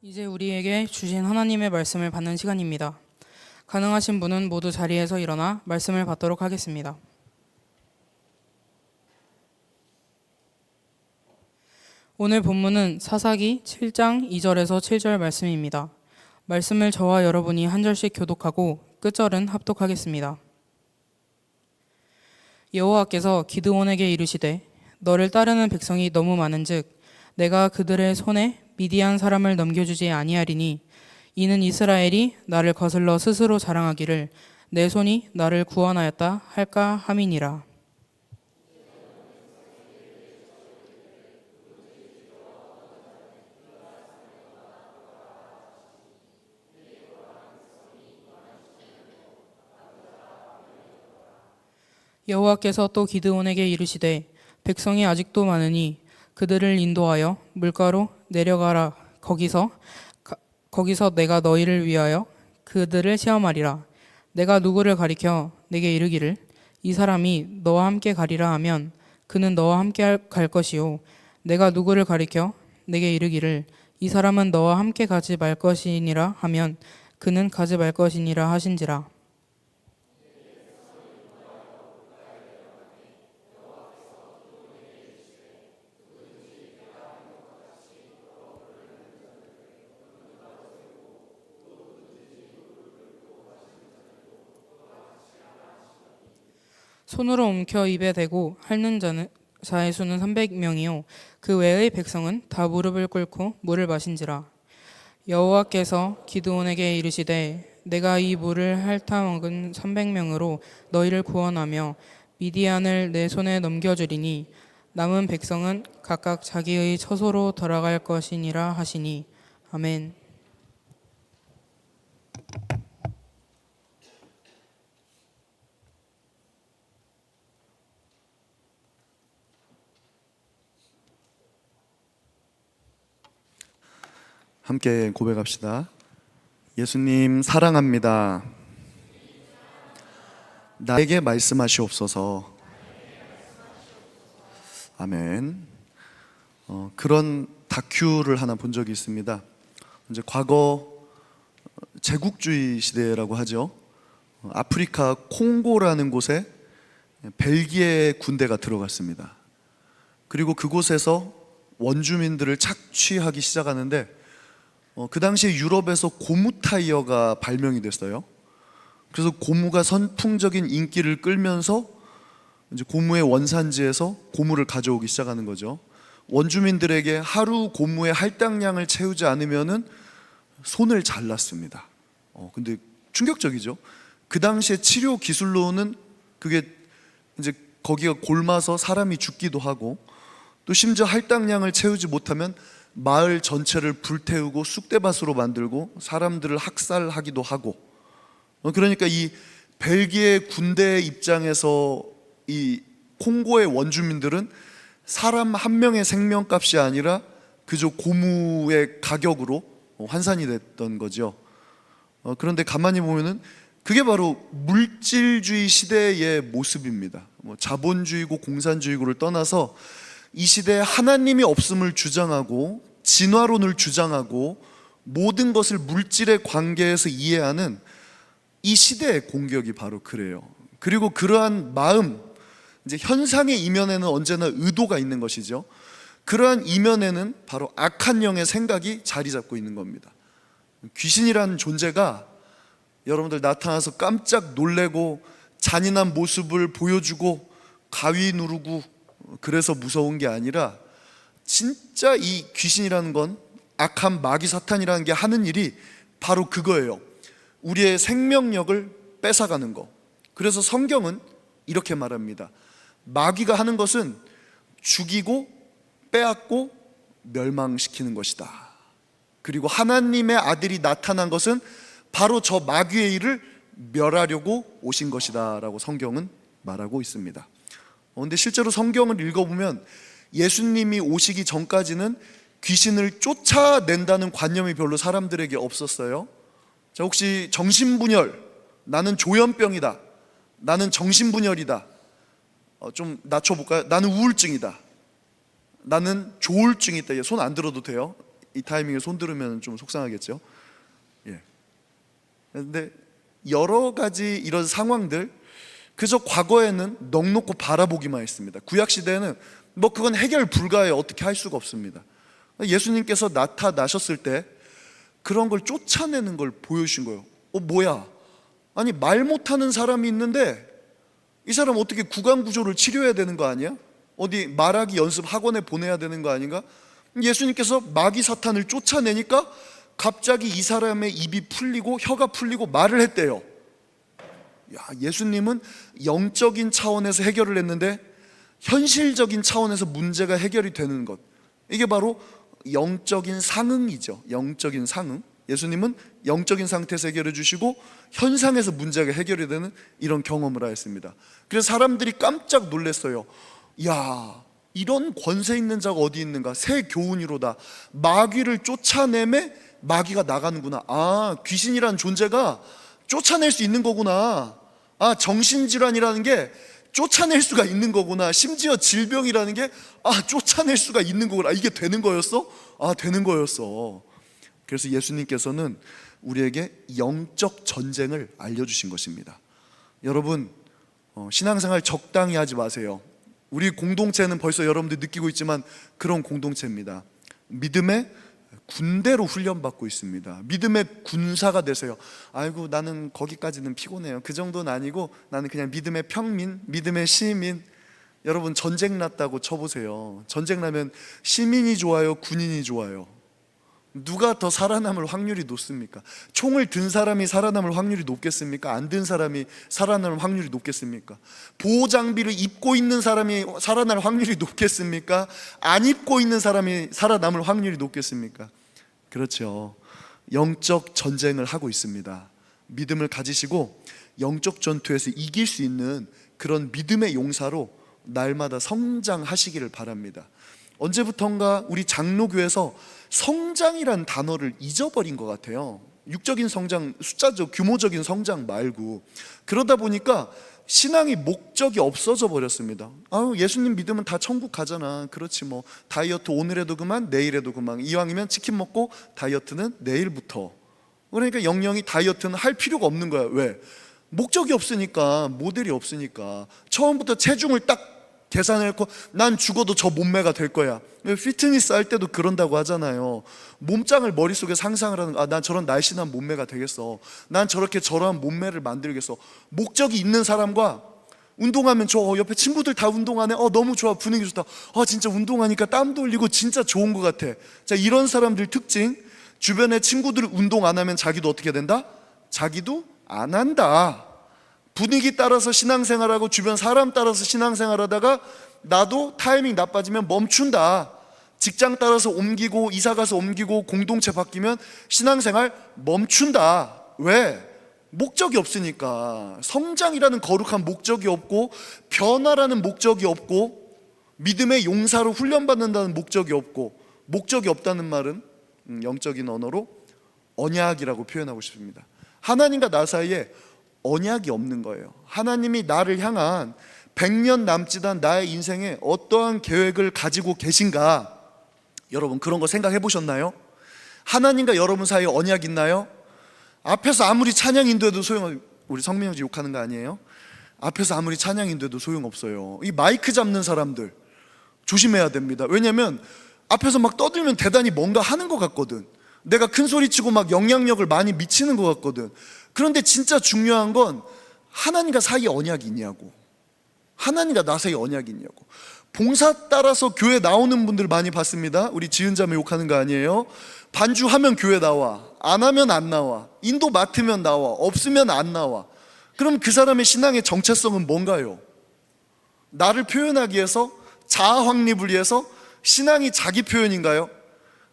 이제 우리에게 주신 하나님의 말씀을 받는 시간입니다. 가능하신 분은 모두 자리에서 일어나 말씀을 받도록 하겠습니다. 오늘 본문은 사사기 7장 2절에서 7절 말씀입니다. 말씀을 저와 여러분이 한 절씩 교독하고 끝절은 합독하겠습니다. 여호와께서 기드온에게 이르시되 너를 따르는 백성이 너무 많은즉 내가 그들의 손에 미디안 사람을 넘겨주지 아니하리니 이는 이스라엘이 나를 거슬러 스스로 자랑하기를 내 손이 나를 구원하였다 할까 함이니라. 여호와께서 또 기드온에게 이르시되 백성이 아직도 많으니 그들을 인도하여 물가로 내려가라. 거기서 내가 너희를 위하여 그들을 시험하리라. 내가 누구를 가리켜 내게 이르기를 이 사람이 너와 함께 가리라 하면 그는 너와 함께 갈 것이요 내가 누구를 가리켜 내게 이르기를 이 사람은 너와 함께 가지 말 것이니라 하면 그는 가지 말 것이니라 하신지라. 손으로 움켜 입에 대고 핥는 자의 수는 300명이요 그 외의 백성은 다 무릎을 꿇고 물을 마신지라. 여호와께서 기드온에게 이르시되 내가 이 물을 핥아 먹은 300명으로 너희를 구원하며 미디안을 내 손에 넘겨주리니 남은 백성은 각각 자기의 처소로 돌아갈 것이니라 하시니. 아멘. 함께 고백합시다. 예수님 사랑합니다. 나에게 말씀하시옵소서. 아멘. 그런 다큐를 하나 본 적이 있습니다. 이제 과거 제국주의 시대라고 하죠. 아프리카 콩고라는 곳에 벨기에 군대가 들어갔습니다. 그리고 그곳에서 원주민들을 착취하기 시작하는데 그 당시에 유럽에서 고무 타이어가 발명이 됐어요. 그래서 고무가 선풍적인 인기를 끌면서 이제 고무의 원산지에서 고무를 가져오기 시작하는 거죠. 원주민들에게 하루 고무의 할당량을 채우지 않으면은 손을 잘랐습니다. 근데 충격적이죠. 그 당시에 치료 기술로는 그게 이제 거기가 골마서 사람이 죽기도 하고 또 심지어 할당량을 채우지 못하면 마을 전체를 불태우고 쑥대밭으로 만들고 사람들을 학살하기도 하고. 그러니까 이 벨기에 군대의 입장에서 이 콩고의 원주민들은 사람 한 명의 생명값이 아니라 그저 고무의 가격으로 환산이 됐던 거죠. 그런데 가만히 보면은 그게 바로 물질주의 시대의 모습입니다. 자본주의고 공산주의고를 떠나서 이 시대에 하나님이 없음을 주장하고 진화론을 주장하고 모든 것을 물질의 관계에서 이해하는 이 시대의 공격이 바로 그래요. 그리고 그러한 마음, 이제 현상의 이면에는 언제나 의도가 있는 것이죠. 그러한 이면에는 바로 악한 영의 생각이 자리 잡고 있는 겁니다. 귀신이라는 존재가 여러분들 나타나서 깜짝 놀래고 잔인한 모습을 보여주고 가위 누르고 그래서 무서운 게 아니라 진짜 이 귀신이라는 건 악한 마귀 사탄이라는 게 하는 일이 바로 그거예요. 우리의 생명력을 뺏어가는 거. 그래서 성경은 이렇게 말합니다. 마귀가 하는 것은 죽이고 빼앗고 멸망시키는 것이다. 그리고 하나님의 아들이 나타난 것은 바로 저 마귀의 일을 멸하려고 오신 것이다 라고 성경은 말하고 있습니다. 근데 실제로 성경을 읽어보면 예수님이 오시기 전까지는 귀신을 쫓아낸다는 관념이 별로 사람들에게 없었어요. 자, 혹시 정신분열, 나는 조현병이다, 나는 정신분열이다, 좀 낮춰볼까요? 나는 우울증이다, 나는 조울증이 있다. 손 안 들어도 돼요. 이 타이밍에 손 들으면 좀 속상하겠죠. 예. 근데 여러 가지 이런 상황들, 그저 과거에는 넋놓고 바라보기만 했습니다. 구약 시대에는 뭐 그건 해결 불가해요. 어떻게 할 수가 없습니다. 예수님께서 나타나셨을 때 그런 걸 쫓아내는 걸 보여주신 거예요. 뭐야? 아니, 말 못하는 사람이 있는데 이 사람 어떻게 구강구조를 치료해야 되는 거 아니야? 어디 말하기 연습 학원에 보내야 되는 거 아닌가? 예수님께서 마귀 사탄을 쫓아내니까 갑자기 이 사람의 입이 풀리고 혀가 풀리고 말을 했대요. 야, 예수님은 영적인 차원에서 해결을 했는데 현실적인 차원에서 문제가 해결이 되는 것, 이게 바로 영적인 상응이죠. 영적인 상응. 예수님은 영적인 상태에서 해결해 주시고 현상에서 문제가 해결이 되는 이런 경험을 하였습니다. 그래서 사람들이 깜짝 놀랐어요. 야, 이런 권세 있는 자가 어디 있는가? 새 교훈이로다. 마귀를 쫓아내매 마귀가 나가는구나. 아, 귀신이란 존재가 쫓아낼 수 있는 거구나. 아, 정신질환이라는 게 쫓아낼 수가 있는 거구나. 심지어 질병이라는 게 쫓아낼 수가 있는 거구나. 이게 되는 거였어? 되는 거였어. 그래서 예수님께서는 우리에게 영적 전쟁을 알려주신 것입니다. 여러분, 신앙생활 적당히 하지 마세요. 우리 공동체는 벌써 여러분들 느끼고 있지만 그런 공동체입니다. 믿음의 군대로 훈련받고 있습니다. 믿음의 군사가 되세요. 아이고, 나는 거기까지는 피곤해요. 그 정도는 아니고 나는 그냥 믿음의 평민, 믿음의 시민. 여러분, 전쟁 났다고 쳐보세요. 전쟁 나면 시민이 좋아요, 군인이 좋아요? 누가 더 살아남을 확률이 높습니까? 총을 든 사람이 살아남을 확률이 높겠습니까? 안 든 사람이 살아남을 확률이 높겠습니까? 보호장비를 입고 있는 사람이 살아날 확률이 높겠습니까? 안 입고 있는 사람이 살아남을 확률이 높겠습니까? 그렇죠. 영적 전쟁을 하고 있습니다. 믿음을 가지시고 영적 전투에서 이길 수 있는 그런 믿음의 용사로 날마다 성장하시기를 바랍니다. 언제부턴가 우리 장로교에서 성장이란 단어를 잊어버린 것 같아요. 육적인 성장, 숫자적 규모적인 성장 말고. 그러다 보니까 신앙이 목적이 없어져 버렸습니다. 예수님 믿으면 다 천국 가잖아. 그렇지 뭐, 다이어트 오늘 해도 그만, 내일 해도 그만. 이왕이면 치킨 먹고 다이어트는 내일부터. 그러니까 영영이 다이어트는 할 필요가 없는 거야. 왜? 목적이 없으니까, 모델이 없으니까. 처음부터 체중을 딱 계산해놓고 난 죽어도 저 몸매가 될 거야. 피트니스 할 때도 그런다고 하잖아요. 몸짱을 머릿속에 상상을 하는, 난 저런 날씬한 몸매가 되겠어. 난 저렇게 저러한 몸매를 만들겠어. 목적이 있는 사람과 운동하면 옆에 친구들 다 운동하네. 너무 좋아, 분위기 좋다. 진짜 운동하니까 땀도 흘리고 진짜 좋은 것 같아. 자, 이런 사람들 특징, 주변에 친구들이 운동 안 하면 자기도 어떻게 된다? 자기도 안 한다. 분위기 따라서 신앙생활하고 주변 사람 따라서 신앙생활하다가 나도 타이밍 나빠지면 멈춘다. 직장 따라서 옮기고 이사가서 옮기고 공동체 바뀌면 신앙생활 멈춘다. 왜? 목적이 없으니까. 성장이라는 거룩한 목적이 없고 변화라는 목적이 없고 믿음의 용사로 훈련받는다는 목적이 없고, 목적이 없다는 말은 영적인 언어로 언약이라고 표현하고 싶습니다. 하나님과 나 사이에 언약이 없는 거예요. 하나님이 나를 향한 100년 남짓한 나의 인생에 어떠한 계획을 가지고 계신가? 여러분, 그런 거 생각해 보셨나요? 하나님과 여러분 사이에 언약 있나요? 앞에서 아무리 찬양 인도해도 우리 성민 형제 욕하는 거 아니에요? 앞에서 아무리 찬양 인도해도 소용없어요. 이 마이크 잡는 사람들 조심해야 됩니다. 왜냐면 앞에서 막 떠들면 대단히 뭔가 하는 것 같거든. 내가 큰 소리 치고 막 영향력을 많이 미치는 것 같거든. 그런데 진짜 중요한 건 하나님과 사이에 언약이 있냐고. 하나님과 나 사이에 언약이 있냐고. 봉사 따라서 교회 나오는 분들 많이 봤습니다. 우리 지은자매 욕하는 거 아니에요? 반주하면 교회 나와, 안 하면 안 나와, 인도 맡으면 나와, 없으면 안 나와. 그럼 그 사람의 신앙의 정체성은 뭔가요? 나를 표현하기 위해서, 자아 확립을 위해서 신앙이 자기 표현인가요?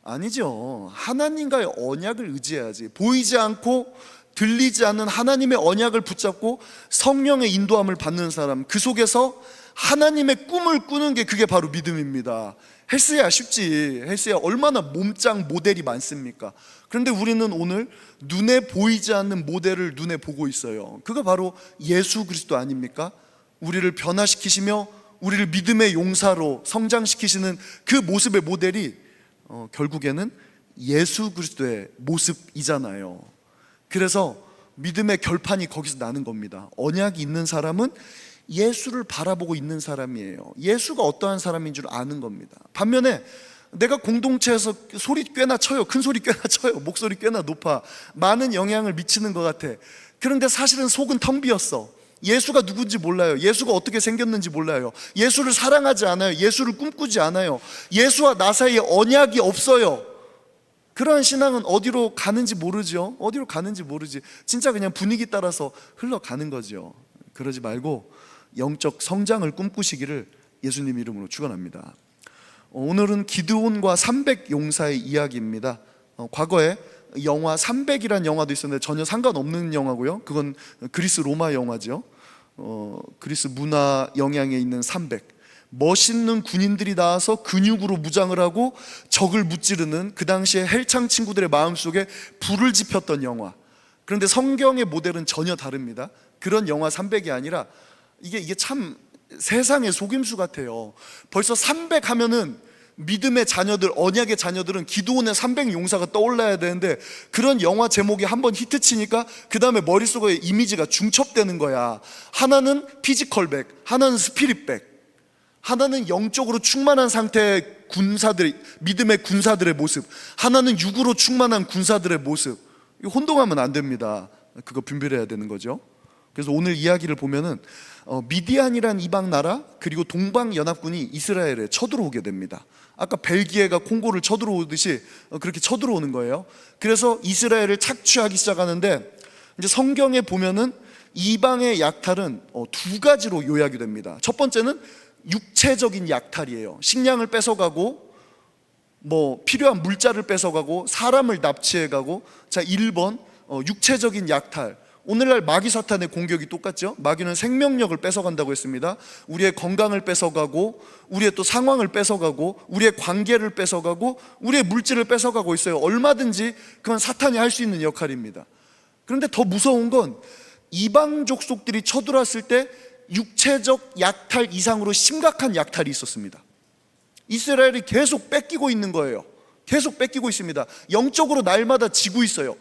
아니죠. 하나님과의 언약을 의지해야지. 보이지 않고 들리지 않는 하나님의 언약을 붙잡고 성령의 인도함을 받는 사람, 그 속에서 하나님의 꿈을 꾸는 게 그게 바로 믿음입니다. 헬스야 쉽지. 헬스야 얼마나 몸짱 모델이 많습니까? 그런데 우리는 오늘 눈에 보이지 않는 모델을 눈에 보고 있어요. 그거 바로 예수 그리스도 아닙니까? 우리를 변화시키시며 우리를 믿음의 용사로 성장시키시는 그 모습의 모델이 결국에는 예수 그리스도의 모습이잖아요. 그래서 믿음의 결판이 거기서 나는 겁니다. 언약이 있는 사람은 예수를 바라보고 있는 사람이에요. 예수가 어떠한 사람인 줄 아는 겁니다. 반면에 내가 공동체에서 소리 꽤나 쳐요. 큰 소리 꽤나 쳐요. 목소리 꽤나 높아. 많은 영향을 미치는 것 같아. 그런데 사실은 속은 텅 비었어. 예수가 누군지 몰라요. 예수가 어떻게 생겼는지 몰라요. 예수를 사랑하지 않아요. 예수를 꿈꾸지 않아요. 예수와 나 사이에 언약이 없어요. 그러한 신앙은 어디로 가는지 모르죠. 어디로 가는지 모르지. 진짜 그냥 분위기 따라서 흘러가는 거죠. 그러지 말고 영적 성장을 꿈꾸시기를 예수님 이름으로 축원합니다. 오늘은 기드온과 300 용사의 이야기입니다. 과거에 영화 300이라는 영화도 있었는데 전혀 상관없는 영화고요. 그건 그리스 로마 영화죠. 그리스 문화 영향에 있는 300. 멋있는 군인들이 나와서 근육으로 무장을 하고 적을 무찌르는 그 당시에 헬창 친구들의 마음속에 불을 지폈던 영화. 그런데 성경의 모델은 전혀 다릅니다. 그런 영화 300이 아니라 이게 참 세상의 속임수 같아요. 벌써 300 하면은 믿음의 자녀들, 언약의 자녀들은 기드온의 300 용사가 떠올라야 되는데 그런 영화 제목이 한번 히트치니까 그 다음에 머릿속에 이미지가 중첩되는 거야. 하나는 피지컬백, 하나는 스피릿백, 하나는 영적으로 충만한 상태의 군사들, 믿음의 군사들의 모습, 하나는 육으로 충만한 군사들의 모습. 이거 혼동하면 안 됩니다. 그거 분별해야 되는 거죠. 그래서 오늘 이야기를 보면은 미디안이란 이방 나라 그리고 동방연합군이 이스라엘에 쳐들어오게 됩니다. 아까 벨기에가 콩고를 쳐들어오듯이 그렇게 쳐들어오는 거예요. 그래서 이스라엘을 착취하기 시작하는데 이제 성경에 보면은 이방의 약탈은 두 가지로 요약이 됩니다. 첫 번째는 육체적인 약탈이에요. 식량을 뺏어가고 필요한 물자를 뺏어가고 사람을 납치해가고. 자, 1번 육체적인 약탈. 오늘날 마귀 사탄의 공격이 똑같죠. 마귀는 생명력을 뺏어간다고 했습니다. 우리의 건강을 뺏어가고 우리의 또 상황을 뺏어가고 우리의 관계를 뺏어가고 우리의 물질을 뺏어가고 있어요. 얼마든지 그건 사탄이 할 수 있는 역할입니다. 그런데 더 무서운 건 이방 족속들이 쳐들어왔을 때 육체적 약탈 이상으로 심각한 약탈이 있었습니다. 이스라엘이 계속 뺏기고 있는 거예요. 계속 뺏기고 있습니다. 영적으로 날마다 지고 있어요.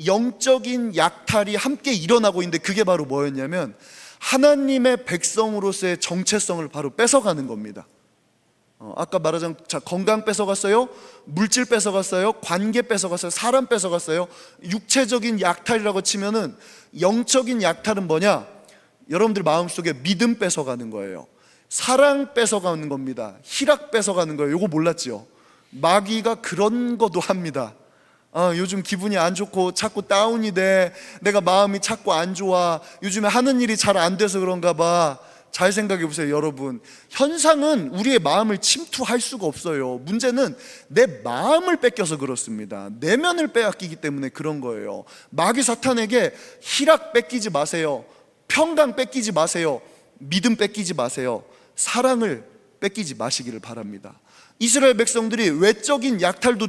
영적인 약탈이 함께 일어나고 있는데 그게 바로 뭐였냐면 하나님의 백성으로서의 정체성을 바로 뺏어가는 겁니다. 아까 말하자면 건강 뺏어갔어요, 물질 뺏어갔어요, 관계 뺏어갔어요, 사람 뺏어갔어요. 육체적인 약탈이라고 치면은 영적인 약탈은 뭐냐? 여러분들 마음속에 믿음 뺏어가는 거예요. 사랑 뺏어가는 겁니다. 희락 뺏어가는 거예요. 이거 몰랐죠? 마귀가 그런 것도 합니다. 요즘 기분이 안 좋고 자꾸 다운이 돼. 내가 마음이 자꾸 안 좋아. 요즘에 하는 일이 잘 안 돼서 그런가 봐. 잘 생각해 보세요, 여러분. 현상은 우리의 마음을 침투할 수가 없어요. 문제는 내 마음을 뺏겨서 그렇습니다. 내면을 빼앗기기 때문에 그런 거예요. 마귀 사탄에게 희락 뺏기지 마세요. 평강 뺏기지 마세요. 믿음 뺏기지 마세요. 사랑을 뺏기지 마시기를 바랍니다. 이스라엘 백성들이 외적인 약탈도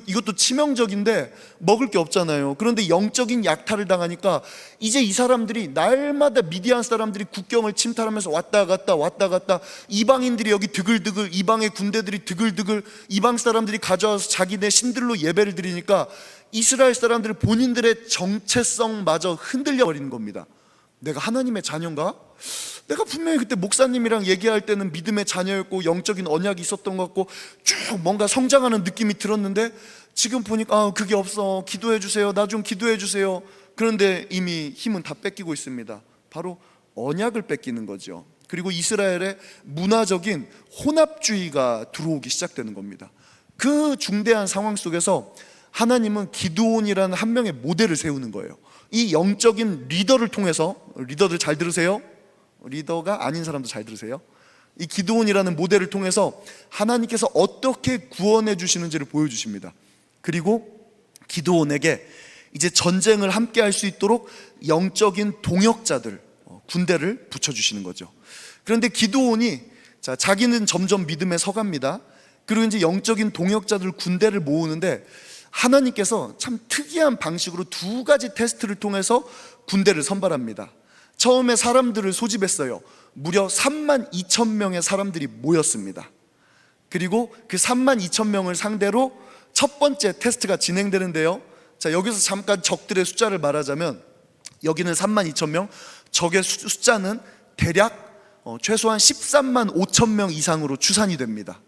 이것도 치명적인데 먹을 게 없잖아요. 그런데 영적인 약탈을 당하니까 이제 이 사람들이 날마다 미디안 사람들이 국경을 침탈하면서 왔다 갔다 이방인들이 여기 드글드글, 이방의 군대들이 드글드글, 이방 사람들이 가져와서 자기네 신들로 예배를 드리니까 이스라엘 사람들이 본인들의 정체성마저 흔들려 버리는 겁니다. 내가 하나님의 자녀인가? 내가 분명히 그때 목사님이랑 얘기할 때는 믿음의 자녀였고 영적인 언약이 있었던 것 같고 쭉 뭔가 성장하는 느낌이 들었는데 지금 보니까 그게 없어. 기도해 주세요. 나 좀 기도해 주세요. 그런데 이미 힘은 다 뺏기고 있습니다. 바로 언약을 뺏기는 거죠. 그리고 이스라엘의 문화적인 혼합주의가 들어오기 시작되는 겁니다. 그 중대한 상황 속에서 하나님은 기드온이라는 한 명의 모델을 세우는 거예요. 이 영적인 리더를 통해서, 리더들 잘 들으세요. 리더가 아닌 사람도 잘 들으세요. 이 기드온이라는 모델을 통해서 하나님께서 어떻게 구원해 주시는지를 보여주십니다. 그리고 기드온에게 이제 전쟁을 함께 할 수 있도록 영적인 동역자들, 군대를 붙여주시는 거죠. 그런데 기드온이 자기는 점점 믿음에 서갑니다. 그리고 이제 영적인 동역자들 군대를 모으는데 하나님께서 참 특이한 방식으로 두 가지 테스트를 통해서 군대를 선발합니다. 처음에 사람들을 소집했어요. 무려 32,000명의 사람들이 모였습니다. 그리고 그 32,000명을 상대로 첫 번째 테스트가 진행되는데요. 자, 여기서 잠깐 적들의 숫자를 말하자면 여기는 32,000명, 적의 숫자는 대략 최소한 13만 5천 명 이상으로 추산이 됩니다.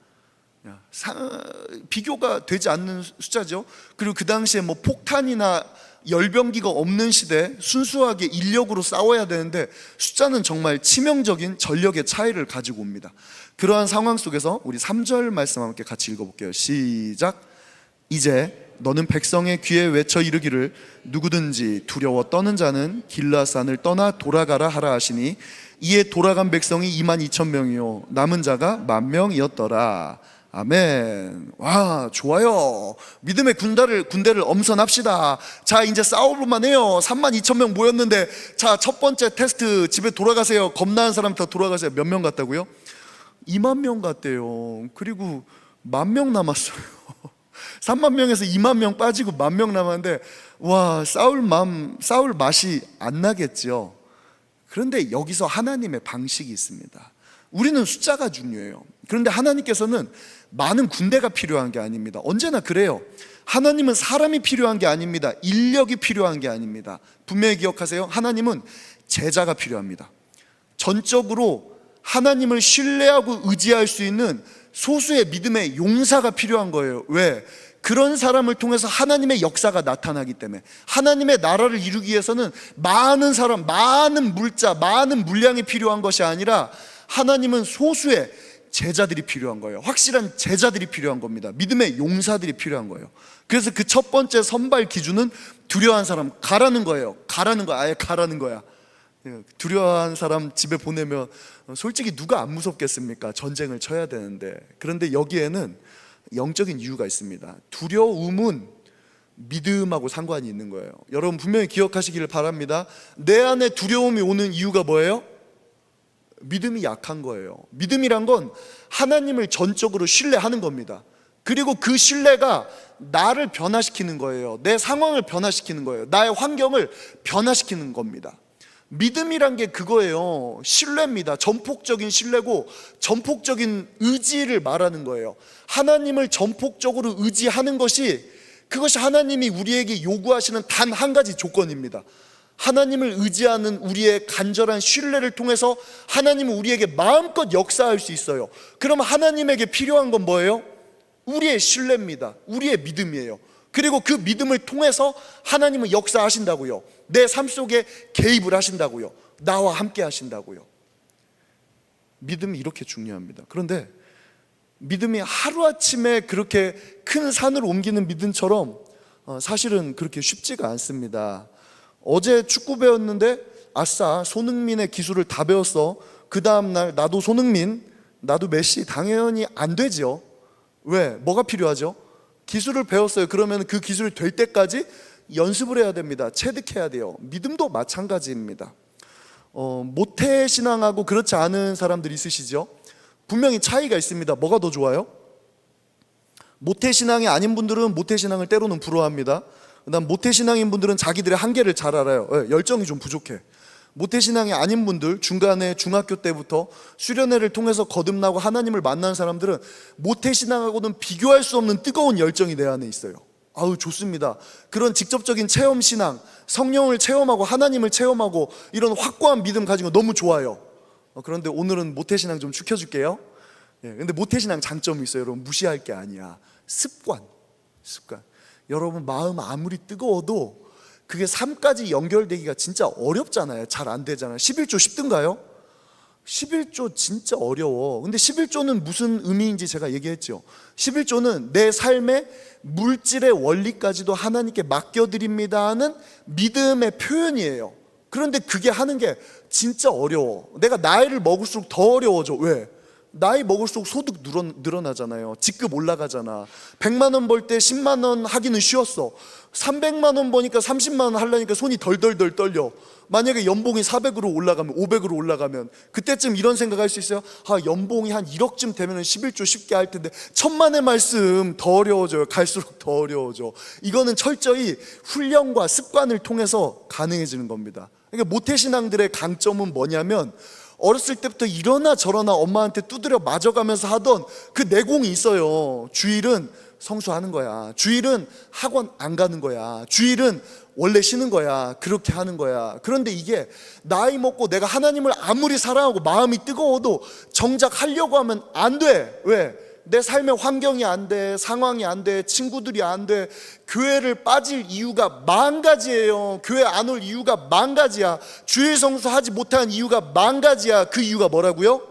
비교가 되지 않는 숫자죠. 그리고 그 당시에 뭐 폭탄이나 열병기가 없는 시대 순수하게 인력으로 싸워야 되는데 숫자는 정말 치명적인 전력의 차이를 가지고 옵니다. 그러한 상황 속에서 우리 3절 말씀 함께 같이 읽어볼게요. 시작. 이제 너는 백성의 귀에 외쳐 이르기를 누구든지 두려워 떠는 자는 길라산을 떠나 돌아가라 하라 하시니 이에 돌아간 백성이 22,000명이요 남은 자가 10,000명이었더라. 아멘. 와, 좋아요. 믿음의 군대를 엄선합시다. 자, 이제 싸워볼만 해요. 32,000명 모였는데, 자, 첫 번째 테스트 집에 돌아가세요. 겁나는 사람 다 돌아가세요. 몇 명 갔다고요? 2만 명 갔대요. 그리고 10,000명 남았어요. 3만 명에서 2만 명 빠지고 10,000명 남았는데, 와, 싸울 맛이 안 나겠죠. 그런데 여기서 하나님의 방식이 있습니다. 우리는 숫자가 중요해요. 그런데 하나님께서는 많은 군대가 필요한 게 아닙니다. 언제나 그래요. 하나님은 사람이 필요한 게 아닙니다. 인력이 필요한 게 아닙니다. 분명히 기억하세요. 하나님은 제자가 필요합니다. 전적으로 하나님을 신뢰하고 의지할 수 있는 소수의 믿음의 용사가 필요한 거예요. 왜? 그런 사람을 통해서 하나님의 역사가 나타나기 때문에 하나님의 나라를 이루기 위해서는 많은 사람, 많은 물자, 많은 물량이 필요한 것이 아니라 하나님은 소수의 제자들이 필요한 거예요. 확실한 제자들이 필요한 겁니다. 믿음의 용사들이 필요한 거예요. 그래서 그 첫 번째 선발 기준은 두려워한 사람 가라는 거예요. 가라는 거야. 아예 가라는 거야. 두려워한 사람 집에 보내면 솔직히 누가 안 무섭겠습니까? 전쟁을 쳐야 되는데. 그런데 여기에는 영적인 이유가 있습니다. 두려움은 믿음하고 상관이 있는 거예요. 여러분 분명히 기억하시기를 바랍니다. 내 안에 두려움이 오는 이유가 뭐예요? 믿음이 약한 거예요. 믿음이란 건 하나님을 전적으로 신뢰하는 겁니다. 그리고 그 신뢰가 나를 변화시키는 거예요. 내 상황을 변화시키는 거예요. 나의 환경을 변화시키는 겁니다. 믿음이란 게 그거예요. 신뢰입니다. 전폭적인 신뢰고 전폭적인 의지를 말하는 거예요. 하나님을 전폭적으로 의지하는 그것이 하나님이 우리에게 요구하시는 단 한 가지 조건입니다. 하나님을 의지하는 우리의 간절한 신뢰를 통해서 하나님은 우리에게 마음껏 역사할 수 있어요. 그럼 하나님에게 필요한 건 뭐예요? 우리의 신뢰입니다. 우리의 믿음이에요. 그리고 그 믿음을 통해서 하나님은 역사하신다고요. 내 삶 속에 개입을 하신다고요. 나와 함께 하신다고요. 믿음이 이렇게 중요합니다. 그런데 믿음이 하루아침에 그렇게 큰 산을 옮기는 믿음처럼 사실은 그렇게 쉽지가 않습니다. 어제 축구 배웠는데 아싸 손흥민의 기술을 다 배웠어. 그 다음날 나도 손흥민, 나도 메시. 당연히 안 되죠. 왜? 뭐가 필요하죠? 기술을 배웠어요. 그러면 그 기술이 될 때까지 연습을 해야 됩니다. 체득해야 돼요. 믿음도 마찬가지입니다. 모태신앙하고 그렇지 않은 사람들이 있으시죠? 분명히 차이가 있습니다. 뭐가 더 좋아요? 모태신앙이 아닌 분들은 모태신앙을 때로는 부러워합니다. 그다음 모태신앙인 분들은 자기들의 한계를 잘 알아요. 열정이 좀 부족해. 모태신앙이 아닌 분들, 중간에 중학교 때부터 수련회를 통해서 거듭나고 하나님을 만난 사람들은 모태신앙하고는 비교할 수 없는 뜨거운 열정이 내 안에 있어요. 아우 좋습니다. 그런 직접적인 체험신앙, 성령을 체험하고 하나님을 체험하고 이런 확고한 믿음 가진 거 너무 좋아요. 그런데 오늘은 모태신앙 좀 축혀줄게요. 근데 모태신앙 장점이 있어요. 여러분 무시할 게 아니야. 습관. 여러분 마음 아무리 뜨거워도 그게 삶까지 연결되기가 진짜 어렵잖아요. 잘 안 되잖아요. 11조 쉽든가요? 11조 진짜 어려워. 근데 11조는 무슨 의미인지 제가 얘기했죠. 11조는 내 삶의 물질의 원리까지도 하나님께 맡겨드립니다 하는 믿음의 표현이에요. 그런데 그게 하는 게 진짜 어려워. 내가 나이를 먹을수록 더 어려워져. 왜? 나이 먹을수록 소득 늘어나잖아요. 직급 올라가잖아. 100만 원 벌 때 10만 원 하기는 쉬웠어. 300만 원 버니까 30만 원 하려니까 손이 덜덜덜 떨려. 만약에 연봉이 400으로 올라가면 500으로 올라가면 그때쯤 이런 생각할 수 있어요. 연봉이 한 1억쯤 되면 11조 쉽게 할 텐데 천만의 말씀 더 어려워져요. 갈수록 더 어려워져. 이거는 철저히 훈련과 습관을 통해서 가능해지는 겁니다. 그러니까 모태신앙들의 강점은 뭐냐면 어렸을 때부터 이러나 저러나 엄마한테 두드려 맞아가면서 하던 그 내공이 있어요. 주일은 성수하는 거야. 주일은 학원 안 가는 거야. 주일은 원래 쉬는 거야. 그렇게 하는 거야. 그런데 이게 나이 먹고 내가 하나님을 아무리 사랑하고 마음이 뜨거워도 정작 하려고 하면 안 돼. 왜? 내 삶의 환경이 안 돼, 상황이 안 돼, 친구들이 안 돼. 교회를 빠질 이유가 만 가지예요. 교회 안 올 이유가 만 가지야. 주일 성수하지 못한 이유가 만 가지야. 그 이유가 뭐라고요?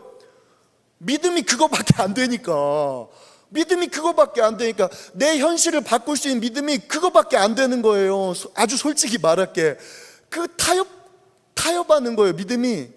믿음이 그거밖에 안 되니까. 믿음이 그거밖에 안 되니까. 내 현실을 바꿀 수 있는 믿음이 그거밖에 안 되는 거예요. 아주 솔직히 말할게. 그 타협하는 거예요. 믿음이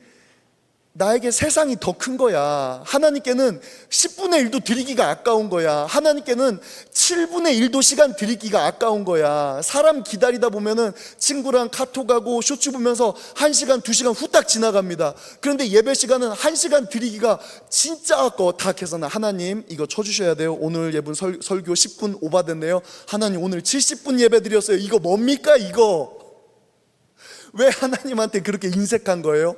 나에게 세상이 더 큰 거야. 하나님께는 10분의 1도 드리기가 아까운 거야. 하나님께는 7분의 1도 시간 드리기가 아까운 거야. 사람 기다리다 보면은 친구랑 카톡하고 쇼츠 보면서 1시간, 2시간 후딱 지나갑니다. 그런데 예배 시간은 1시간 드리기가 진짜 아까워. 다 계산해. 하나님 이거 쳐주셔야 돼요. 오늘 예배 설교 10분 오바됐네요. 하나님 오늘 70분 예배 드렸어요. 이거 뭡니까 이거? 왜 하나님한테 그렇게 인색한 거예요?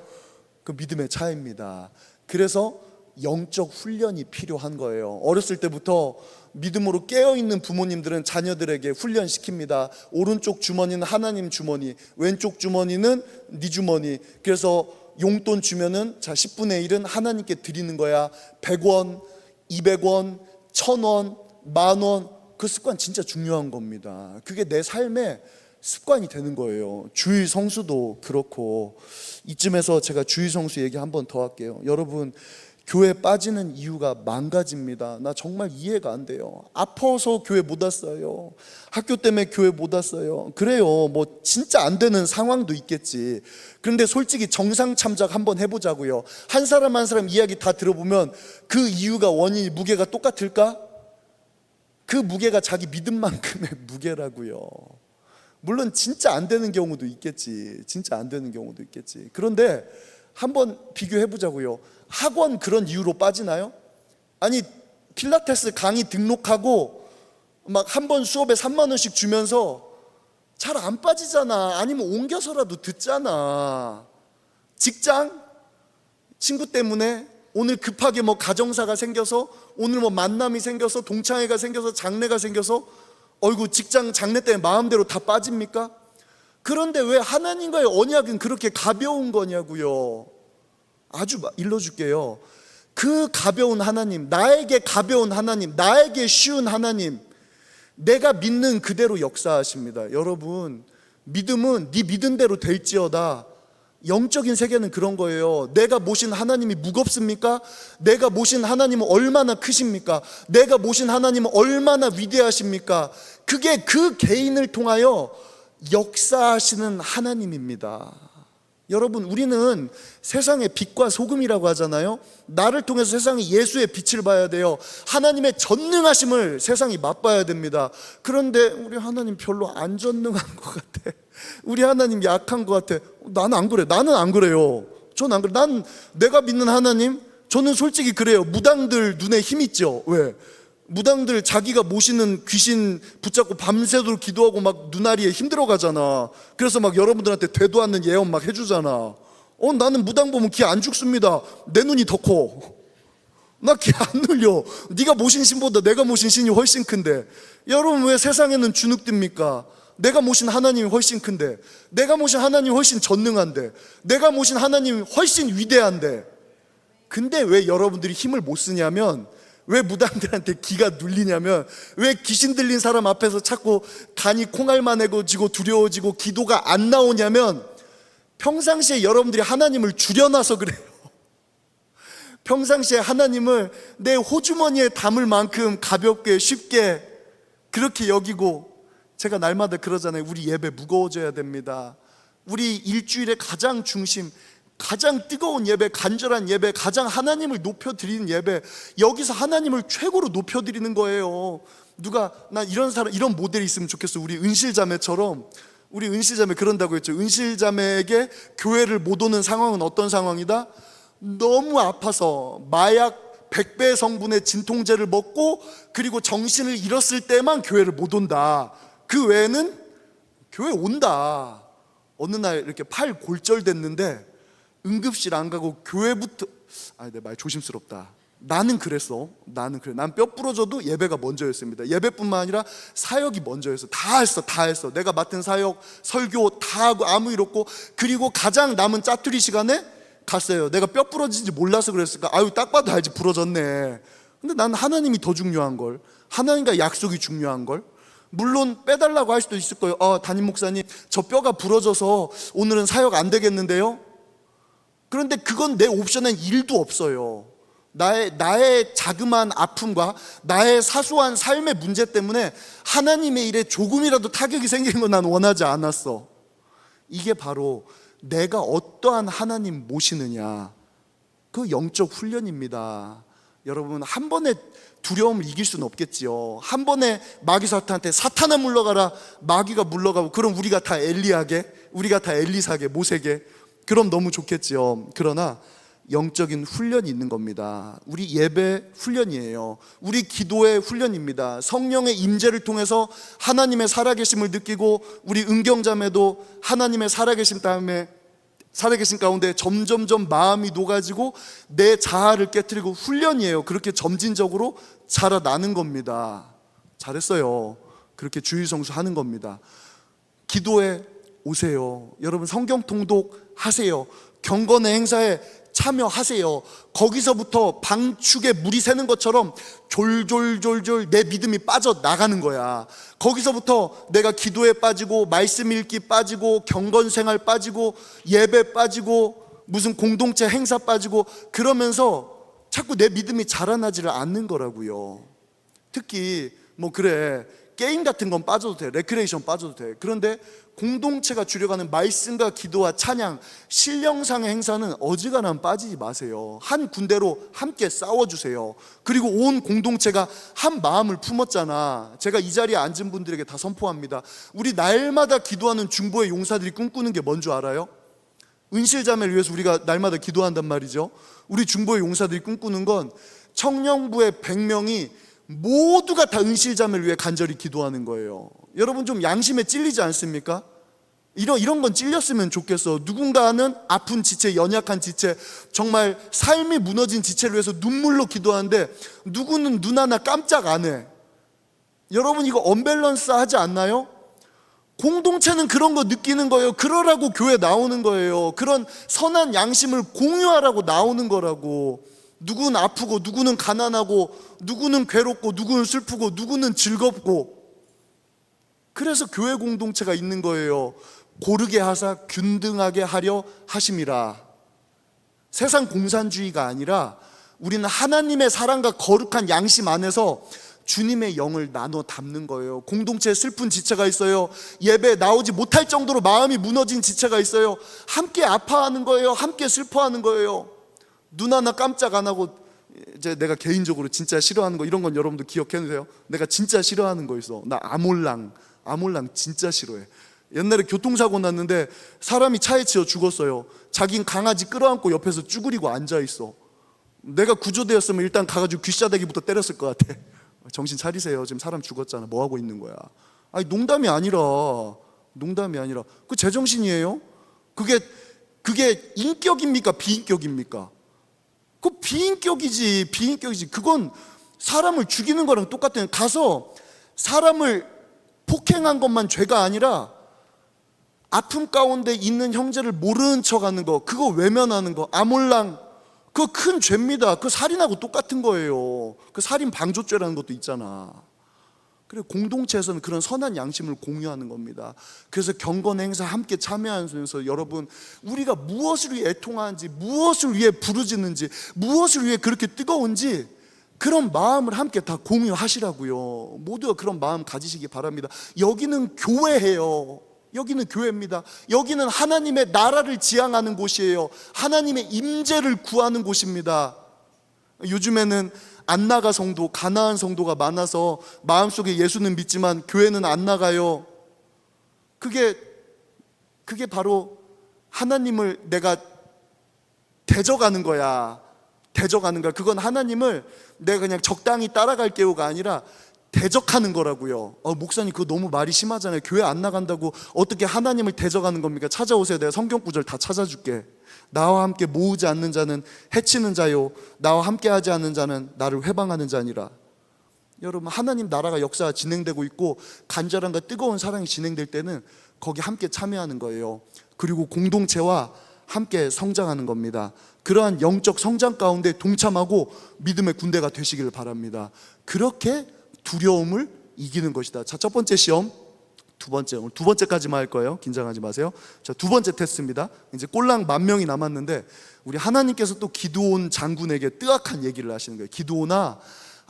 그 믿음의 차이입니다. 그래서 영적 훈련이 필요한 거예요. 어렸을 때부터 믿음으로 깨어있는 부모님들은 자녀들에게 훈련시킵니다. 오른쪽 주머니는 하나님 주머니, 왼쪽 주머니는 네 주머니. 그래서 용돈 주면은 자 10분의 1은 하나님께 드리는 거야. 100원, 200원, 1000원, 10,000원. 그 습관 진짜 중요한 겁니다. 그게 내 삶의 습관이 되는 거예요. 주일 성수도 그렇고. 이쯤에서 제가 주일 성수 얘기 한 번 더 할게요. 여러분, 교회 빠지는 이유가 만 가지입니다. 나 정말 이해가 안 돼요. 아파서 교회 못 왔어요. 학교 때문에 교회 못 왔어요. 그래요. 뭐 진짜 안 되는 상황도 있겠지. 그런데 솔직히 정상 참작 한번 해보자고요. 한 사람 한 사람 이야기 다 들어보면 그 이유가 원인이 무게가 똑같을까? 그 무게가 자기 믿음만큼의 무게라고요. 물론 진짜 안 되는 경우도 있겠지. 진짜 안 되는 경우도 있겠지. 그런데 한번 비교해 보자고요. 학원 그런 이유로 빠지나요? 아니 필라테스 강의 등록하고 막 한 번 수업에 3만 원씩 주면서 잘 안 빠지잖아. 아니면 옮겨서라도 듣잖아. 직장 친구 때문에 오늘 급하게 뭐 가정사가 생겨서, 오늘 뭐 만남이 생겨서, 동창회가 생겨서, 장례가 생겨서 어이구 직장 장례 때문에 마음대로 다 빠집니까? 그런데 왜 하나님과의 언약은 그렇게 가벼운 거냐고요. 아주 일러줄게요. 그 가벼운 하나님, 나에게 가벼운 하나님, 나에게 쉬운 하나님, 내가 믿는 그대로 역사하십니다. 여러분, 믿음은 네 믿은 대로 될지어다. 영적인 세계는 그런 거예요. 내가 모신 하나님이 무겁습니까? 내가 모신 하나님은 얼마나 크십니까? 내가 모신 하나님은 얼마나 위대하십니까? 그게 그 개인을 통하여 역사하시는 하나님입니다. 여러분, 우리는 세상의 빛과 소금이라고 하잖아요. 나를 통해서 세상이 예수의 빛을 봐야 돼요. 하나님의 전능하심을 세상이 맛봐야 됩니다. 그런데 우리 하나님 별로 안 전능한 것 같아. 우리 하나님 약한 것 같아. 나는 안 그래. 나는 안 그래요. 저는 안 그래. 난 내가 믿는 하나님, 저는 솔직히 그래요. 무당들 눈에 힘 있죠. 왜? 무당들 자기가 모시는 귀신 붙잡고 밤새도록 기도하고 막 눈알이에 힘들어 가잖아. 그래서 막 여러분들한테 되도 않는 예언 막 해주잖아. 나는 무당 보면 기 안 죽습니다. 내 눈이 더 커. 나 기 안 눌려. 네가 모신 신보다 내가 모신 신이 훨씬 큰데. 여러분, 왜 세상에는 주눅듭니까? 내가 모신 하나님이 훨씬 큰데, 내가 모신 하나님이 훨씬 전능한데, 내가 모신 하나님이 훨씬 위대한데. 근데 왜 여러분들이 힘을 못 쓰냐면, 왜 무당들한테 기가 눌리냐면, 왜 귀신 들린 사람 앞에서 자꾸 간이 콩알만해지고 두려워지고 기도가 안 나오냐면, 평상시에 여러분들이 하나님을 줄여놔서 그래요. 평상시에 하나님을 내 호주머니에 담을 만큼 가볍게 쉽게 그렇게 여기고, 제가 날마다 그러잖아요. 우리 예배 무거워져야 됩니다. 우리 일주일의 가장 중심, 가장 뜨거운 예배, 간절한 예배, 가장 하나님을 높여드리는 예배, 여기서 하나님을 최고로 높여드리는 거예요. 누가 나 이런 사람, 이런 모델이 있으면 좋겠어. 우리 은실자매처럼. 우리 은실자매 그런다고 했죠. 은실자매에게 교회를 못 오는 상황은 어떤 상황이다? 너무 아파서 마약 100배 성분의 진통제를 먹고 그리고 정신을 잃었을 때만 교회를 못 온다. 그 외에는 교회 온다. 어느 날 이렇게 팔 골절됐는데 응급실 안 가고 교회부터, 내 말 조심스럽다. 나는 그랬어. 나는 그래. 난 뼈 부러져도 예배가 먼저였습니다. 예배뿐만 아니라 사역이 먼저였어. 다 했어. 내가 맡은 사역, 설교 다 하고 아무 일 없고, 그리고 가장 남은 짜투리 시간에 갔어요. 내가 뼈 부러진지 몰라서 그랬을까? 아유, 딱 봐도 알지, 부러졌네. 근데 난 하나님이 더 중요한 걸, 하나님과 약속이 중요한 걸. 물론 빼달라고 할 수도 있을 거예요. 담임 목사님, 저 뼈가 부러져서 오늘은 사역 안 되겠는데요? 그런데 그건 내 옵션엔 1도 없어요. 나의 자그마한 아픔과 나의 사소한 삶의 문제 때문에 하나님의 일에 조금이라도 타격이 생기는 건 난 원하지 않았어. 이게 바로 내가 어떠한 하나님 모시느냐, 그 영적 훈련입니다. 여러분, 한 번에 두려움을 이길 수는 없겠지요. 한 번에 마귀 사탄한테 사탄아 물러가라, 마귀가 물러가고, 그럼 우리가 다 엘리야게, 우리가 다 엘리사게, 모세게, 그럼 너무 좋겠지요. 그러나 영적인 훈련이 있는 겁니다. 우리 예배 훈련이에요. 우리 기도의 훈련입니다. 성령의 임재를 통해서 하나님의 살아계심을 느끼고, 우리 은경자매도 하나님의 살아계심 가운데 점점점 마음이 녹아지고 내 자아를 깨트리고 훈련이에요. 그렇게 점진적으로 자라나는 겁니다. 잘했어요. 그렇게 주일성수 하는 겁니다. 기도에 오세요. 여러분, 성경 통독 하세요. 경건의 행사에 참여하세요. 거기서부터 방축에 물이 새는 것처럼 졸졸졸졸 내 믿음이 빠져나가는 거야. 거기서부터 내가 기도에 빠지고, 말씀 읽기 빠지고, 경건생활 빠지고, 예배 빠지고, 무슨 공동체 행사 빠지고, 그러면서 자꾸 내 믿음이 자라나지를 않는 거라고요. 특히 그래, 게임 같은 건 빠져도 돼. 레크레이션 빠져도 돼. 그런데 공동체가 주려가는 말씀과 기도와 찬양, 신령상의 행사는 어지간하면 빠지지 마세요. 한 군대로 함께 싸워주세요. 그리고 온 공동체가 한 마음을 품었잖아. 제가 이 자리에 앉은 분들에게 다 선포합니다. 우리 날마다 기도하는 중보의 용사들이 꿈꾸는 게 뭔 줄 알아요? 은실자매를 위해서 우리가 날마다 기도한단 말이죠. 우리 중보의 용사들이 꿈꾸는 건 청년부의 100명이 모두가 다 은실자매를 위해 간절히 기도하는 거예요. 여러분, 좀 양심에 찔리지 않습니까? 이런 건 찔렸으면 좋겠어. 누군가는 아픈 지체, 연약한 지체, 정말 삶이 무너진 지체를 위해서 눈물로 기도하는데, 누구는 눈 하나 깜짝 안 해. 여러분, 이거 언밸런스 하지 않나요? 공동체는 그런 거 느끼는 거예요. 그러라고 교회 나오는 거예요. 그런 선한 양심을 공유하라고 나오는 거라고. 누구는 아프고, 누구는 가난하고, 누구는 괴롭고, 누구는 슬프고, 누구는 즐겁고. 그래서 교회 공동체가 있는 거예요. 고르게 하사 균등하게 하려 하심이라. 세상 공산주의가 아니라 우리는 하나님의 사랑과 거룩한 양심 안에서 주님의 영을 나눠 담는 거예요. 공동체에 슬픈 지체가 있어요. 예배에 나오지 못할 정도로 마음이 무너진 지체가 있어요. 함께 아파하는 거예요. 함께 슬퍼하는 거예요. 눈 하나 깜짝 안 하고. 이제 내가 개인적으로 진짜 싫어하는 거, 이런 건 여러분도 기억해 두세요. 내가 진짜 싫어하는 거 있어. 나 아몰랑 진짜 싫어해. 옛날에 교통사고 났는데 사람이 차에 치여 죽었어요. 자긴 강아지 끌어안고 옆에서 쭈그리고 앉아있어. 내가 구조되었으면 일단 가가지고 귀싸대기부터 때렸을 것 같아. 정신 차리세요. 지금 사람 죽었잖아. 뭐 하고 있는 거야? 아니, 농담이 아니라 그 제정신이에요? 그게 인격입니까? 비인격입니까? 그 비인격이지. 그건 사람을 죽이는 거랑 똑같아요. 가서 사람을 폭행한 것만 죄가 아니라 아픔 가운데 있는 형제를 모르는 척하는 거, 그거 외면하는 거, 아몰랑, 그거 큰 죄입니다. 그 살인하고 똑같은 거예요. 그 살인 방조죄라는 것도 있잖아. 그래, 공동체에서는 그런 선한 양심을 공유하는 겁니다. 그래서 경건 행사 함께 참여하면서 여러분, 우리가 무엇을 위해 애통하는지, 무엇을 위해 부르짖는지, 무엇을 위해 그렇게 뜨거운지, 그런 마음을 함께 다 공유하시라고요. 모두가 그런 마음 가지시기 바랍니다. 여기는 교회예요. 여기는 교회입니다. 여기는 하나님의 나라를 지향하는 곳이에요. 하나님의 임재를 구하는 곳입니다. 요즘에는 안 나가 성도, 가나안 성도가 많아서 마음속에 예수는 믿지만 교회는 안 나가요. 그게 바로 하나님을 내가 대적하는 거야. 그건 하나님을 내가 그냥 적당히 따라갈게요가 아니라 대적하는 거라고요. 목사님 그거 너무 말이 심하잖아요. 교회 안 나간다고 어떻게 하나님을 대적하는 겁니까? 찾아오세요. 내가 성경 구절 다 찾아줄게. 나와 함께 모으지 않는 자는 해치는 자요, 나와 함께 하지 않는 자는 나를 회방하는 자니라. 여러분, 하나님 나라가 역사가 진행되고 있고 간절함과 뜨거운 사랑이 진행될 때는 거기 함께 참여하는 거예요. 그리고 공동체와 함께 성장하는 겁니다. 그러한 영적 성장 가운데 동참하고 믿음의 군대가 되시기를 바랍니다. 그렇게 두려움을 이기는 것이다. 자, 첫 번째 시험, 오늘 두 번째까지만 할 거예요. 긴장하지 마세요. 자, 두 번째 테스트입니다. 이제 꼴랑 10,000명이 남았는데 우리 하나님께서 또 기드온 장군에게 뜨악한 얘기를 하시는 거예요. 기드온아,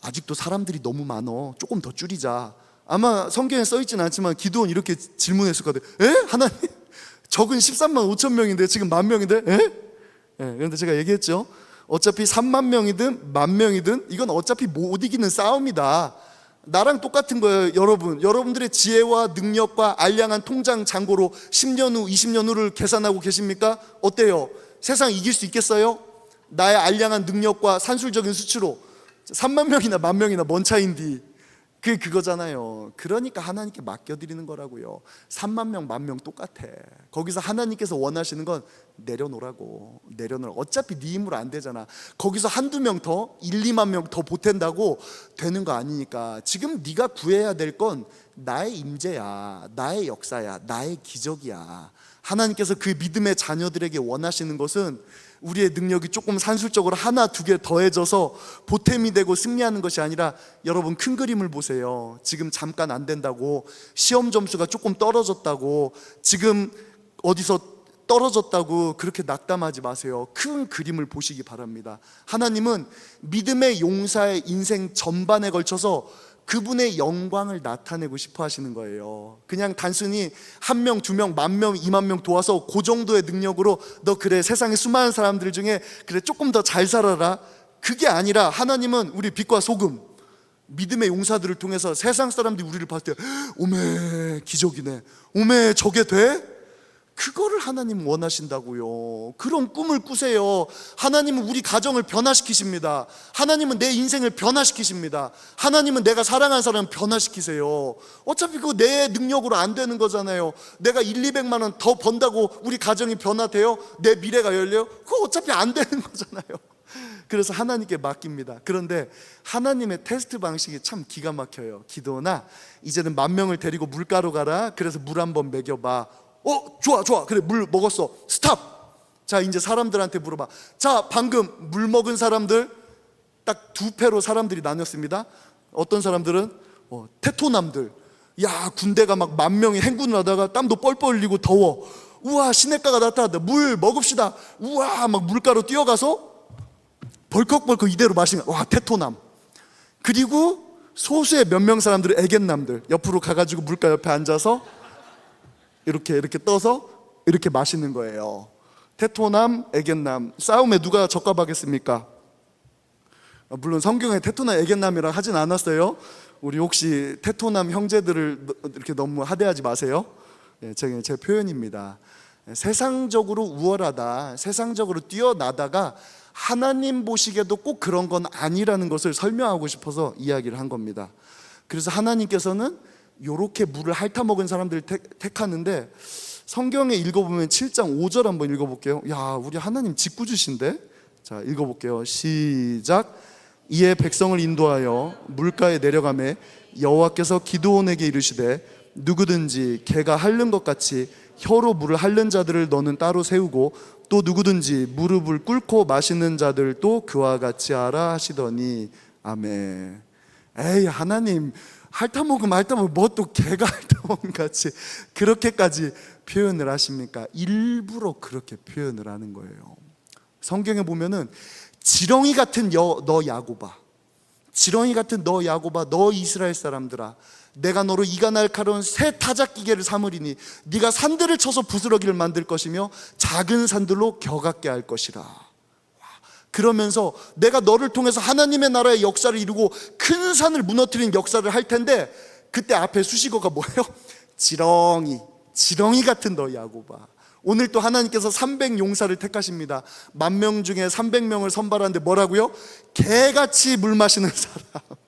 아직도 사람들이 너무 많어. 조금 더 줄이자. 아마 성경에 써있지는 않지만 기드온 이렇게 질문했을 것 같아요. 하나님, 적은 13만 5천 명인데 지금 10,000명인데? 그런데 제가 얘기했죠. 어차피 3만 명이든 10,000명이든 이건 어차피 못 이기는 싸움이다. 나랑 똑같은 거예요. 여러분들의 지혜와 능력과 알량한 통장 잔고로 10년 후 20년 후를 계산하고 계십니까? 어때요? 세상 이길 수 있겠어요? 나의 알량한 능력과 산술적인 수치로 3만 명이나 10,000명이나 뭔 차이인디. 그거잖아요. 그러니까 하나님께 맡겨드리는 거라고요. 3만 명, 10,000명 똑같아. 거기서 하나님께서 원하시는 건 내려놓으라고. 어차피 네 힘으로 안 되잖아. 거기서 한두 명 더, 1, 2만 명 더 보탠다고 되는 거 아니니까. 지금 네가 구해야 될 건 나의 임재야, 나의 역사야, 나의 기적이야. 하나님께서 그 믿음의 자녀들에게 원하시는 것은 우리의 능력이 조금 산술적으로 하나 두 개 더해져서 보탬이 되고 승리하는 것이 아니라, 여러분 큰 그림을 보세요. 지금 잠깐 안 된다고, 시험 점수가 조금 떨어졌다고, 지금 어디서 떨어졌다고 그렇게 낙담하지 마세요. 큰 그림을 보시기 바랍니다. 하나님은 믿음의 용사의 인생 전반에 걸쳐서 그분의 영광을 나타내고 싶어 하시는 거예요. 그냥 단순히 1명, 2명, 10,000명, 20,000명 도와서 그 정도의 능력으로 너 그래 세상의 수많은 사람들 중에 그래 조금 더 잘 살아라, 그게 아니라 하나님은 우리 빛과 소금, 믿음의 용사들을 통해서 세상 사람들이 우리를 봤을 때 오메 기적이네, 오메 저게 돼? 그거를 하나님 원하신다고요. 그런 꿈을 꾸세요. 하나님은 우리 가정을 변화시키십니다. 하나님은 내 인생을 변화시키십니다. 하나님은 내가 사랑하는 사람을 변화시키세요. 어차피 그거 내 능력으로 안 되는 거잖아요. 내가 200만 원 더 번다고 우리 가정이 변화돼요? 내 미래가 열려요? 그거 어차피 안 되는 거잖아요. 그래서 하나님께 맡깁니다. 그런데 하나님의 테스트 방식이 참 기가 막혀요. 기도나 이제는 10,000명을 데리고 물가로 가라. 그래서 물 한번 먹여봐. 좋아 그래 물 먹었어, 스탑. 자, 이제 사람들한테 물어봐. 자, 방금 물 먹은 사람들 딱 두 패로 사람들이 나뉘었습니다. 어떤 사람들은 테토남들, 야 군대가 막 10,000명이 행군을 하다가 땀도 뻘뻘 흘리고 더워, 우와 시냇가가 나타났다, 물 먹읍시다, 우와 막 물가로 뛰어가서 벌컥벌컥 이대로 마시면 와 테토남. 그리고 소수의 몇 명 사람들은 애견남들, 옆으로 가가지고 물가 옆에 앉아서 이렇게 떠서 이렇게 마시는 거예요. 테토남, 애견남. 싸움에 누가 적합하겠습니까? 물론 성경에 테토남, 애견남이라 하진 않았어요. 우리 혹시 테토남 형제들을 이렇게 너무 하대하지 마세요. 제 표현입니다. 세상적으로 우월하다, 세상적으로 뛰어나다가 하나님 보시기에도 꼭 그런 건 아니라는 것을 설명하고 싶어서 이야기를 한 겁니다. 그래서 하나님께서는 요렇게 물을 핥아먹은 사람들을 택하는데, 성경에 읽어보면 7장 5절 한번 읽어볼게요. 야, 우리 하나님 짓궂으신데? 자, 읽어볼게요. 시작. 이에 백성을 인도하여 물가에 내려가매 여호와께서 기드온에게 이르시되 누구든지 개가 핥는 것 같이 혀로 물을 핥는 자들을 너는 따로 세우고 또 누구든지 무릎을 꿇고 마시는 자들도 그와 같이 하라 하시더니 아멘. 에이 하나님, 핥아먹으면 뭐 또 개가 핥아먹은 같이 그렇게까지 표현을 하십니까? 일부러 그렇게 표현을 하는 거예요. 성경에 보면은 지렁이 같은 너 야고바, 지렁이 같은 너 야고바, 너 이스라엘 사람들아, 내가 너로 이가 날카로운 새 타작기계를 삼으리니 네가 산들을 쳐서 부스러기를 만들 것이며 작은 산들로 겨같게 할 것이라. 그러면서 내가 너를 통해서 하나님의 나라의 역사를 이루고 큰 산을 무너뜨리는 역사를 할 텐데, 그때 앞에 수식어가 뭐예요? 지렁이 같은 너 야고바. 오늘 또 하나님께서 300용사를 택하십니다. 10,000명 중에 300명을 선발하는데 뭐라고요? 개같이 물 마시는 사람.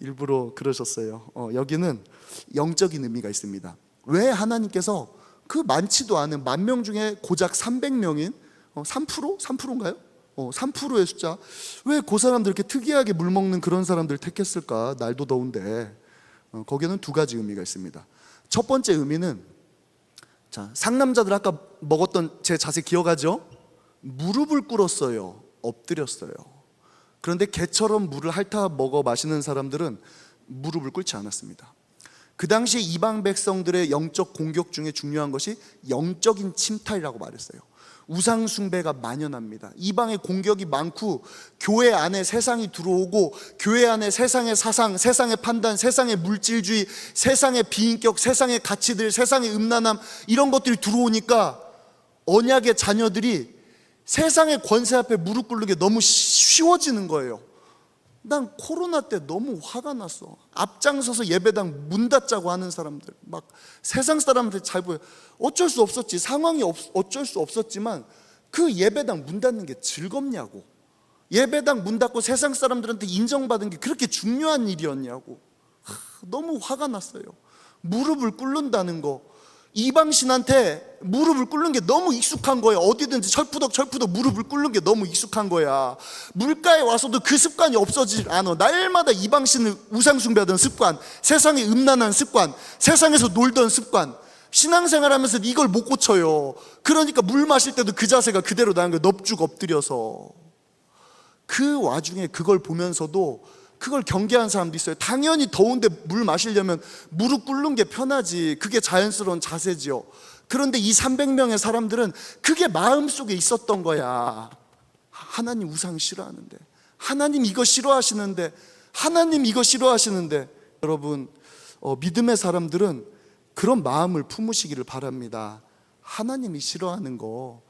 일부러 그러셨어요. 여기는 영적인 의미가 있습니다. 왜 하나님께서 그 많지도 않은 10,000명 중에 고작 300명인 3%? 3%인가요? 3%의 숫자, 왜 그 사람들 이렇게 특이하게 물 먹는 그런 사람들 택했을까? 날도 더운데. 거기에는 두 가지 의미가 있습니다. 첫 번째 의미는, 자, 상남자들 아까 먹었던 제 자세 기억하죠? 무릎을 꿇었어요. 엎드렸어요. 그런데 개처럼 물을 핥아 먹어 마시는 사람들은 무릎을 꿇지 않았습니다. 그 당시 이방 백성들의 영적 공격 중에 중요한 것이 영적인 침탈이라고 말했어요. 우상 숭배가 만연합니다. 이방의 공격이 많고 교회 안에 세상이 들어오고 교회 안에 세상의 사상, 세상의 판단, 세상의 물질주의, 세상의 비인격, 세상의 가치들, 세상의 음란함, 이런 것들이 들어오니까 언약의 자녀들이 세상의 권세 앞에 무릎 꿇는 게 너무 쉬워지는 거예요. 난 코로나 때 너무 화가 났어. 앞장서서 예배당 문 닫자고 하는 사람들, 막 세상 사람한테 잘 보여. 어쩔 수 없었지. 상황이 어쩔 수 없었지만 그 예배당 문 닫는 게 즐겁냐고. 예배당 문 닫고 세상 사람들한테 인정받은 게 그렇게 중요한 일이었냐고. 너무 화가 났어요. 무릎을 꿇는다는 거, 이방신한테 무릎을 꿇는 게 너무 익숙한 거예요. 어디든지 철푸덕 무릎을 꿇는 게 너무 익숙한 거야. 물가에 와서도 그 습관이 없어지질 않아. 날마다 이방신을 우상숭배하던 습관, 세상의 음란한 습관, 세상에서 놀던 습관, 신앙생활하면서 이걸 못 고쳐요. 그러니까 물 마실 때도 그 자세가 그대로 나는 거예요. 넙죽 엎드려서. 그 와중에 그걸 보면서도 그걸 경계한 사람도 있어요. 당연히 더운데 물 마시려면 무릎 꿇는 게 편하지. 그게 자연스러운 자세지요. 그런데 이 300명의 사람들은 그게 마음속에 있었던 거야. 하나님 우상 싫어하는데, 하나님 이거 싫어하시는데, 하나님 이거 싫어하시는데. 여러분, 믿음의 사람들은 그런 마음을 품으시기를 바랍니다. 하나님이 싫어하는 거,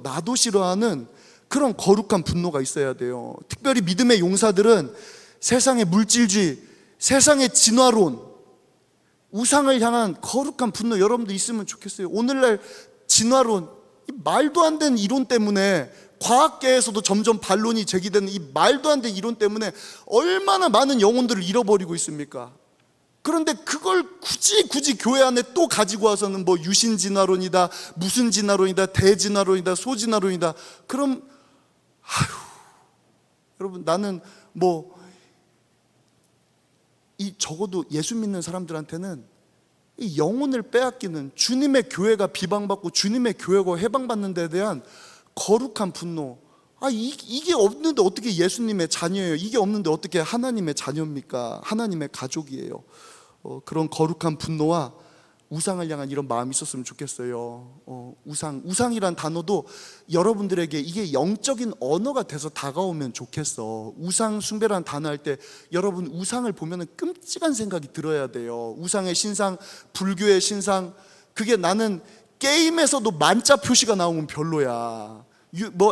나도 싫어하는 그런 거룩한 분노가 있어야 돼요. 특별히 믿음의 용사들은 세상의 물질주의, 세상의 진화론, 우상을 향한 거룩한 분노 여러분도 있으면 좋겠어요. 오늘날 진화론, 이 말도 안 되는 이론 때문에, 과학계에서도 점점 반론이 제기되는 이 말도 안 되는 이론 때문에 얼마나 많은 영혼들을 잃어버리고 있습니까? 그런데 그걸 굳이 교회 안에 또 가지고 와서는 뭐 유신진화론이다, 무슨 진화론이다, 대진화론이다, 소진화론이다. 그럼 여러분, 나는 적어도 예수 믿는 사람들한테는 이 영혼을 빼앗기는, 주님의 교회가 비방받고 주님의 교회가 해방받는 데에 대한 거룩한 분노. 이게 없는데 어떻게 예수님의 자녀예요? 이게 없는데 어떻게 하나님의 자녀입니까? 하나님의 가족이에요. 그런 거룩한 분노와 우상을 향한 이런 마음이 있었으면 좋겠어요. 우상이란 단어도 여러분들에게 이게 영적인 언어가 돼서 다가오면 좋겠어. 우상 숭배라는 단어 할 때 여러분, 우상을 보면 끔찍한 생각이 들어야 돼요. 우상의 신상, 불교의 신상, 그게 나는 게임에서도 만자 표시가 나오면 별로야.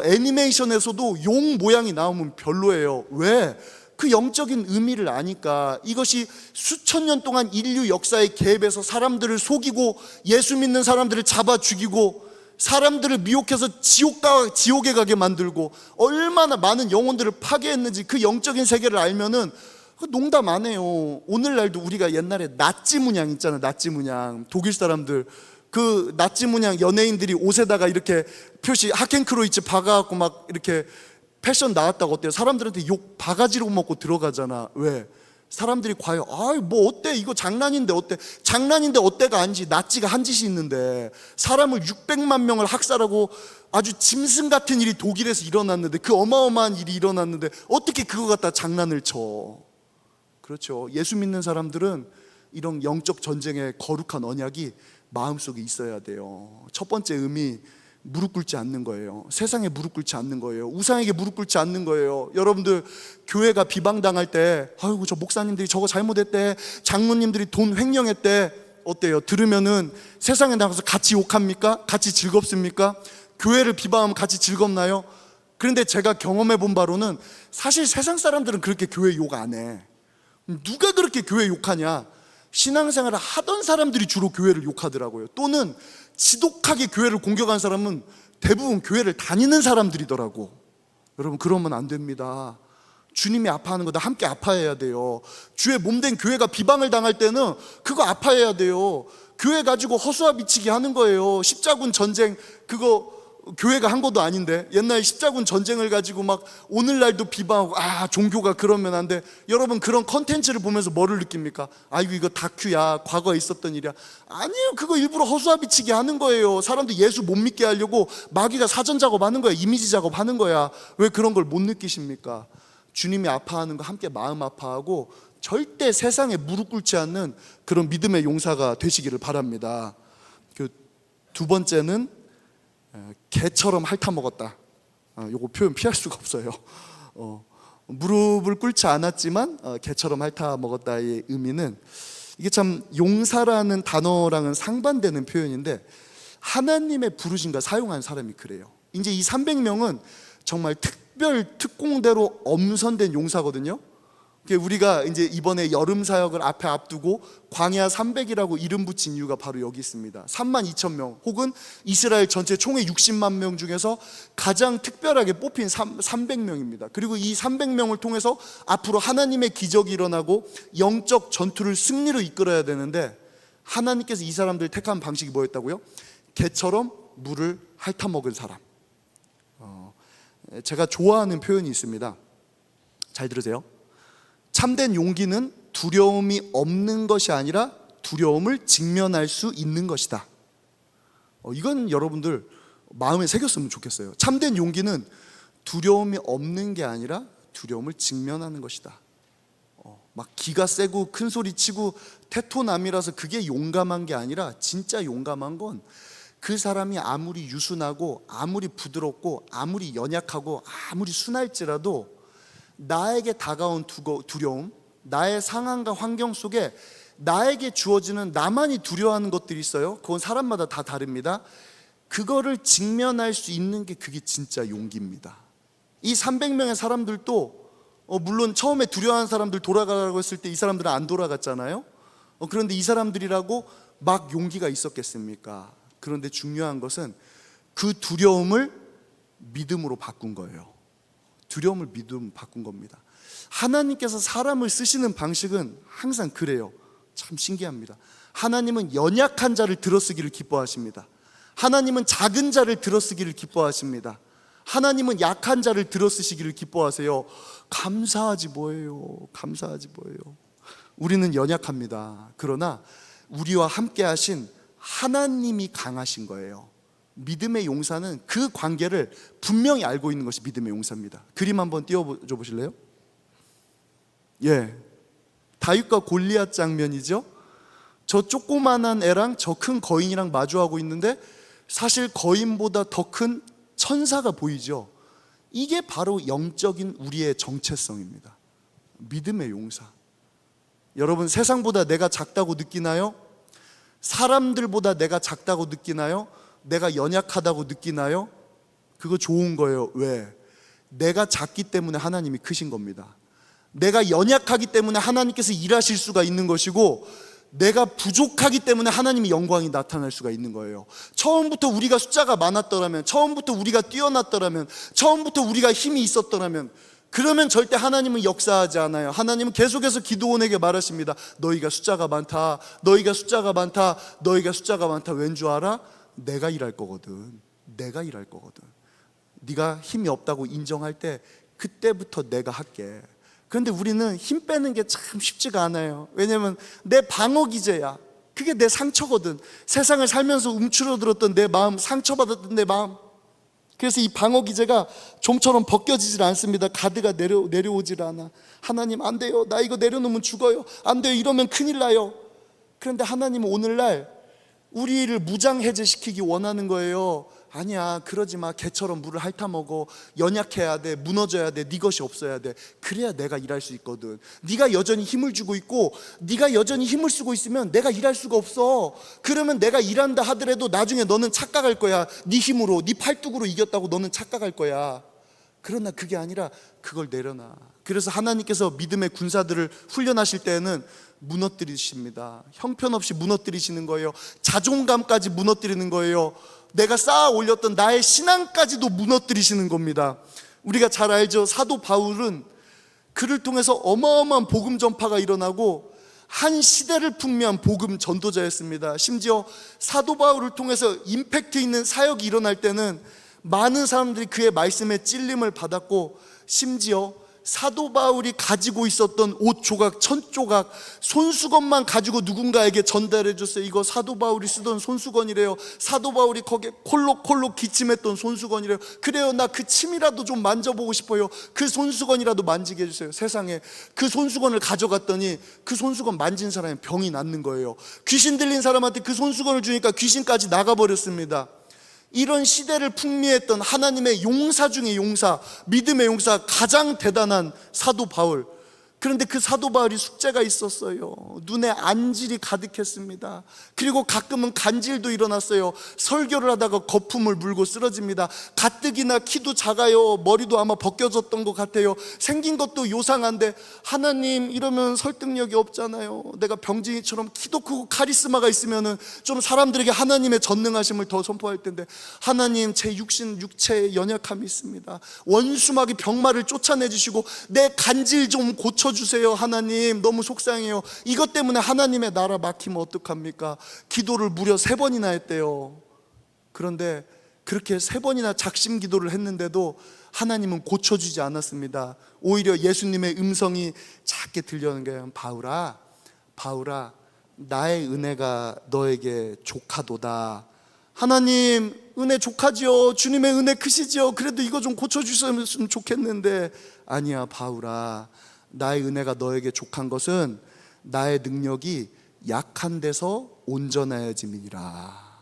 애니메이션에서도 용 모양이 나오면 별로예요. 왜? 그 영적인 의미를 아니까. 이것이 수천 년 동안 인류 역사의 갭에서 사람들을 속이고 예수 믿는 사람들을 잡아 죽이고 사람들을 미혹해서 지옥에 가게 만들고 얼마나 많은 영혼들을 파괴했는지 그 영적인 세계를 알면은 농담 안 해요. 오늘날도 우리가 옛날에 나치 문양 있잖아요. 나치 문양. 독일 사람들 그 나치 문양 연예인들이 옷에다가 이렇게 표시 하켄크로이츠 박아갖고 막 이렇게 패션 나왔다고 어때요? 사람들한테 욕 바가지로 먹고 들어가잖아. 왜? 사람들이 과연 뭐 어때? 이거 장난인데 어때? 장난인데 어때가 아니지. 나치가 한 짓이 있는데 사람을 600만 명을 학살하고 아주 짐승 같은 일이 독일에서 일어났는데, 그 어마어마한 일이 일어났는데 어떻게 그거 갖다 장난을 쳐? 그렇죠. 예수 믿는 사람들은 이런 영적 전쟁의 거룩한 언약이 마음속에 있어야 돼요. 첫 번째 의미, 무릎 꿇지 않는 거예요. 세상에 무릎 꿇지 않는 거예요. 우상에게 무릎 꿇지 않는 거예요. 여러분들, 교회가 비방당할 때 아이고 저 목사님들이 저거 잘못했대, 장로님들이 돈 횡령했대, 어때요? 들으면은 세상에 나가서 같이 욕합니까? 같이 즐겁습니까? 교회를 비방하면 같이 즐겁나요? 그런데 제가 경험해 본 바로는 사실 세상 사람들은 그렇게 교회 욕 안 해. 누가 그렇게 교회 욕하냐? 신앙생활을 하던 사람들이 주로 교회를 욕하더라고요. 또는 지독하게 교회를 공격한 사람은 대부분 교회를 다니는 사람들이더라고. 여러분, 그러면 안 됩니다. 주님이 아파하는 거 나 함께 아파해야 돼요. 주의 몸된 교회가 비방을 당할 때는 그거 아파해야 돼요. 교회 가지고 허수아 비치기 하는 거예요. 십자군 전쟁 그거 교회가 한 것도 아닌데 옛날 십자군 전쟁을 가지고 막 오늘날도 비방하고 종교가 그러면 안 돼. 여러분 그런 컨텐츠를 보면서 뭐를 느낍니까? 아이고 이거 다큐야, 과거에 있었던 일이야. 아니에요. 그거 일부러 허수아 비치기 하는 거예요. 사람들 예수 못 믿게 하려고 마귀가 사전 작업하는 거야. 이미지 작업하는 거야. 왜 그런 걸 못 느끼십니까? 주님이 아파하는 거 함께 마음 아파하고 절대 세상에 무릎 꿇지 않는 그런 믿음의 용사가 되시기를 바랍니다. 그 두 번째는 개처럼 핥아먹었다. 요거 표현 피할 수가 없어요. 무릎을 꿇지 않았지만 개처럼 핥아먹었다의 의미는 이게 참 용사라는 단어랑은 상반되는 표현인데 하나님의 부르심과 사용한 사람이 그래요. 이제 이 300명은 정말 특별 특공대로 엄선된 용사거든요. 우리가 이제 이번에 여름 사역을 앞에 앞두고 광야 300이라고 이름 붙인 이유가 바로 여기 있습니다. 32,000명 혹은 이스라엘 전체 총의 60만 명 중에서 가장 특별하게 뽑힌 300명입니다. 그리고 이 300명을 통해서 앞으로 하나님의 기적이 일어나고 영적 전투를 승리로 이끌어야 되는데 하나님께서 이 사람들을 택한 방식이 뭐였다고요? 개처럼 물을 핥아먹은 사람. 제가 좋아하는 표현이 있습니다. 잘 들으세요. 참된 용기는 두려움이 없는 것이 아니라 두려움을 직면할 수 있는 것이다. 이건 여러분들 마음에 새겼으면 좋겠어요. 참된 용기는 두려움이 없는 게 아니라 두려움을 직면하는 것이다. 막 기가 세고 큰 소리 치고 테토남이라서 그게 용감한 게 아니라 진짜 용감한 건 그 사람이 아무리 유순하고 아무리 부드럽고 아무리 연약하고 아무리 순할지라도 나에게 다가온 두려움, 나의 상황과 환경 속에 나에게 주어지는 나만이 두려워하는 것들이 있어요. 그건 사람마다 다 다릅니다. 그거를 직면할 수 있는 게 그게 진짜 용기입니다. 이 300명의 사람들도 물론 처음에 두려워하는 사람들 돌아가라고 했을 때 이 사람들은 안 돌아갔잖아요. 그런데 이 사람들이라고 막 용기가 있었겠습니까? 그런데 중요한 것은 그 두려움을 믿음으로 바꾼 거예요. 두려움을 믿음 바꾼 겁니다. 하나님께서 사람을 쓰시는 방식은 항상 그래요. 참 신기합니다. 하나님은 연약한 자를 들어쓰기를 기뻐하십니다. 하나님은 작은 자를 들어쓰기를 기뻐하십니다. 하나님은 약한 자를 들어쓰시기를 기뻐하세요. 감사하지 뭐예요. 감사하지 뭐예요. 우리는 연약합니다. 그러나 우리와 함께 하신 하나님이 강하신 거예요. 믿음의 용사는 그 관계를 분명히 알고 있는 것이 믿음의 용사입니다. 그림 한번 띄워줘 보실래요? 다윗과 골리앗 장면이죠. 저 조그만한 애랑 저 큰 거인이랑 마주하고 있는데 사실 거인보다 더 큰 천사가 보이죠. 이게 바로 영적인 우리의 정체성입니다. 믿음의 용사. 여러분 세상보다 내가 작다고 느끼나요? 사람들보다 내가 작다고 느끼나요? 내가 연약하다고 느끼나요? 그거 좋은 거예요. 왜? 내가 작기 때문에 하나님이 크신 겁니다. 내가 연약하기 때문에 하나님께서 일하실 수가 있는 것이고 내가 부족하기 때문에 하나님의 영광이 나타날 수가 있는 거예요. 처음부터 우리가 숫자가 많았더라면, 처음부터 우리가 뛰어났더라면, 처음부터 우리가 힘이 있었더라면 그러면 절대 하나님은 역사하지 않아요. 하나님은 계속해서 기드온에게 말하십니다. 너희가 숫자가 많다. 너희가 숫자가 많다. 너희가 숫자가 많다. 왠 줄 알아? 내가 일할 거거든. 내가 일할 거거든. 네가 힘이 없다고 인정할 때 그때부터 내가 할게. 그런데 우리는 힘 빼는 게 참 쉽지가 않아요. 왜냐면 내 방어 기제야. 그게 내 상처거든. 세상을 살면서 움츠러들었던 내 마음, 상처받았던 내 마음. 그래서 이 방어 기제가 좀처럼 벗겨지질 않습니다. 가드가 내려오질 않아. 하나님 안 돼요. 나 이거 내려놓으면 죽어요. 안 돼요. 이러면 큰일 나요. 그런데 하나님은 오늘날 우리를 무장해제시키기 원하는 거예요. 아니야, 그러지 마. 개처럼 물을 핥아먹어. 연약해야 돼. 무너져야 돼. 네 것이 없어야 돼. 그래야 내가 일할 수 있거든. 네가 여전히 힘을 주고 있고 네가 여전히 힘을 쓰고 있으면 내가 일할 수가 없어. 그러면 내가 일한다 하더라도 나중에 너는 착각할 거야. 네 힘으로, 네 팔뚝으로 이겼다고 너는 착각할 거야. 그러나 그게 아니라 그걸 내려놔. 그래서 하나님께서 믿음의 군사들을 훈련하실 때에는 무너뜨리십니다. 형편없이 무너뜨리시는 거예요. 자존감까지 무너뜨리는 거예요. 내가 쌓아 올렸던 나의 신앙까지도 무너뜨리시는 겁니다. 우리가 잘 알죠. 사도 바울은 그를 통해서 어마어마한 복음 전파가 일어나고 한 시대를 풍미한 복음 전도자였습니다. 심지어 사도 바울을 통해서 임팩트 있는 사역이 일어날 때는 많은 사람들이 그의 말씀에 찔림을 받았고, 심지어 사도 바울이 가지고 있었던 옷 조각, 천 조각, 손수건만 가지고 누군가에게 전달해 줬어요. 이거 사도 바울이 쓰던 손수건이래요. 사도 바울이 거기에 콜록콜록 기침했던 손수건이래요. 그래요, 나 그 침이라도 좀 만져보고 싶어요. 그 손수건이라도 만지게 해주세요. 세상에 그 손수건을 가져갔더니 그 손수건 만진 사람이 병이 낫는 거예요. 귀신 들린 사람한테 그 손수건을 주니까 귀신까지 나가버렸습니다. 이런 시대를 풍미했던 하나님의 용사 중에 용사, 믿음의 용사, 가장 대단한 사도 바울. 그런데 그 사도 바울이 숙제가 있었어요. 눈에 안질이 가득했습니다. 그리고 가끔은 간질도 일어났어요. 설교를 하다가 거품을 물고 쓰러집니다. 가뜩이나 키도 작아요. 머리도 아마 벗겨졌던 것 같아요. 생긴 것도 요상한데, 하나님, 이러면 설득력이 없잖아요. 내가 병진이처럼 키도 크고 카리스마가 있으면 좀 사람들에게 하나님의 전능하심을 더 선포할 텐데, 하나님, 제 육체에 연약함이 있습니다. 원수막이 병마를 쫓아내주시고 내 간질 좀 고쳐주세요. 하나님, 너무 속상해요. 이것 때문에 하나님의 나라 막히면 어떡합니까? 기도를 무려 3번이나 했대요. 그런데 그렇게 3번이나 작심 기도를 했는데도 하나님은 고쳐주지 않았습니다. 오히려 예수님의 음성이 작게 들려오는 거예요. 바울아, 바울아, 나의 은혜가 너에게 족하도다. 하나님, 은혜 족하지요. 주님의 은혜 크시지요. 그래도 이거 좀 고쳐주셨으면 좋겠는데, 아니야 바울아, 나의 은혜가 너에게 족한 것은 나의 능력이 약한 데서 온전하여짐이니라.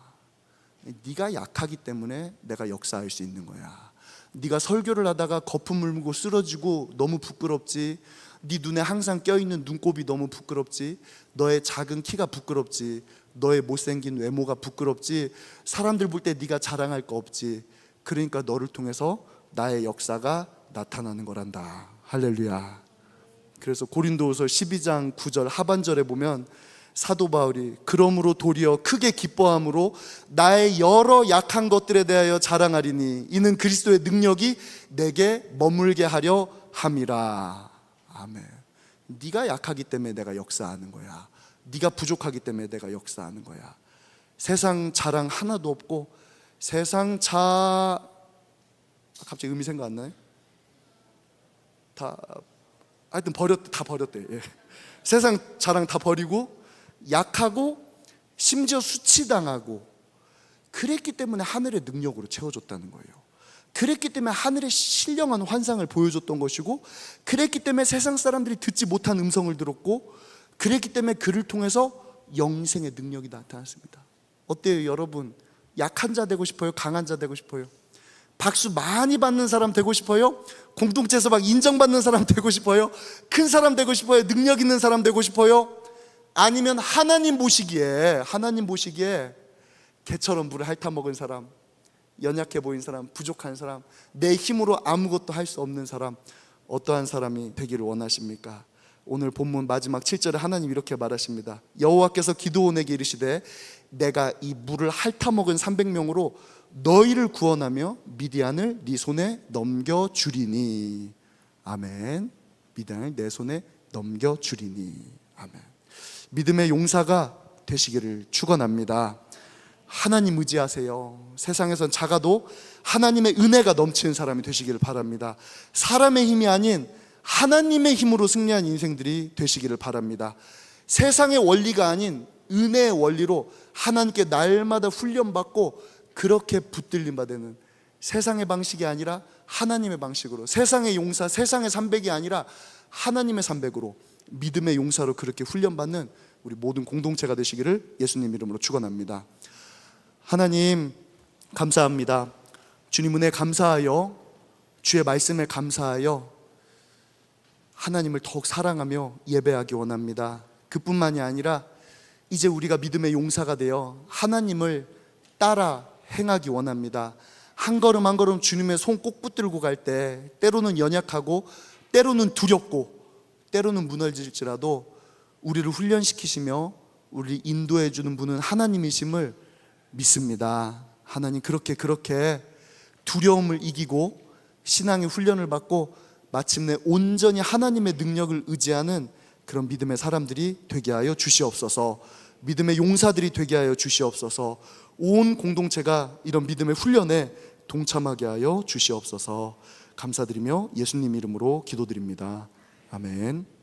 네가 약하기 때문에 내가 역사할 수 있는 거야. 네가 설교를 하다가 거품을 물고 쓰러지고 너무 부끄럽지. 네 눈에 항상 껴있는 눈곱이 너무 부끄럽지. 너의 작은 키가 부끄럽지. 너의 못생긴 외모가 부끄럽지. 사람들 볼 때 네가 자랑할 거 없지. 그러니까 너를 통해서 나의 역사가 나타나는 거란다. 할렐루야. 그래서 고린도후서 12장 9절 하반절에 보면 사도 바울이 그러므로 도리어 크게 기뻐함으로 나의 여러 약한 것들에 대하여 자랑하리니 이는 그리스도의 능력이 내게 머물게 하려 함이라. 아멘. 네가 약하기 때문에 내가 역사하는 거야. 네가 부족하기 때문에 내가 역사하는 거야. 세상 자랑 하나도 없고 세상 갑자기 의미 생각 안 나요? 하여튼 다 버렸대. 예. 세상 자랑 다 버리고 약하고 심지어 수치당하고 그랬기 때문에 하늘의 능력으로 채워줬다는 거예요. 그랬기 때문에 하늘의 신령한 환상을 보여줬던 것이고, 그랬기 때문에 세상 사람들이 듣지 못한 음성을 들었고, 그랬기 때문에 그를 통해서 영생의 능력이 나타났습니다. 어때요 여러분? 약한 자 되고 싶어요? 강한 자 되고 싶어요? 박수 많이 받는 사람 되고 싶어요? 공동체에서 막 인정받는 사람 되고 싶어요? 큰 사람 되고 싶어요? 능력 있는 사람 되고 싶어요? 아니면 하나님 보시기에 개처럼 물을 핥아먹은 사람, 연약해 보인 사람, 부족한 사람, 내 힘으로 아무것도 할 수 없는 사람, 어떠한 사람이 되기를 원하십니까? 오늘 본문 마지막 7절에 하나님 이렇게 말하십니다. 여호와께서 기드온에게 이르시되 내가 이 물을 핥아먹은 300명으로 너희를 구원하며 미디안을 네 손에 넘겨주리니. 아멘. 미디안을 내 손에 넘겨주리니. 아멘. 믿음의 용사가 되시기를 축원합니다. 하나님 의지하세요. 세상에선 작아도 하나님의 은혜가 넘치는 사람이 되시기를 바랍니다. 사람의 힘이 아닌 하나님의 힘으로 승리한 인생들이 되시기를 바랍니다. 세상의 원리가 아닌 은혜의 원리로 하나님께 날마다 훈련받고 그렇게 붙들림 받는, 세상의 방식이 아니라 하나님의 방식으로, 세상의 용사, 세상의 300이 아니라 하나님의 300으로 믿음의 용사로 그렇게 훈련받는 우리 모든 공동체가 되시기를 예수님 이름으로 축원합니다. 하나님 감사합니다. 주님 은혜 감사하여 주의 말씀에 감사하여 하나님을 더욱 사랑하며 예배하기 원합니다. 그뿐만이 아니라 이제 우리가 믿음의 용사가 되어 하나님을 따라 행하기 원합니다. 한 걸음 한 걸음 주님의 손 꼭 붙들고 갈 때 때로는 연약하고 때로는 두렵고 때로는 무너질지라도 우리를 훈련시키시며 우리를 인도해 주는 분은 하나님이심을 믿습니다. 하나님 그렇게 두려움을 이기고 신앙의 훈련을 받고 마침내 온전히 하나님의 능력을 의지하는 그런 믿음의 사람들이 되게 하여 주시옵소서. 믿음의 용사들이 되게 하여 주시옵소서. 온 공동체가 이런 믿음의 훈련에 동참하게 하여 주시옵소서. 감사드리며 예수님 이름으로 기도드립니다. 아멘.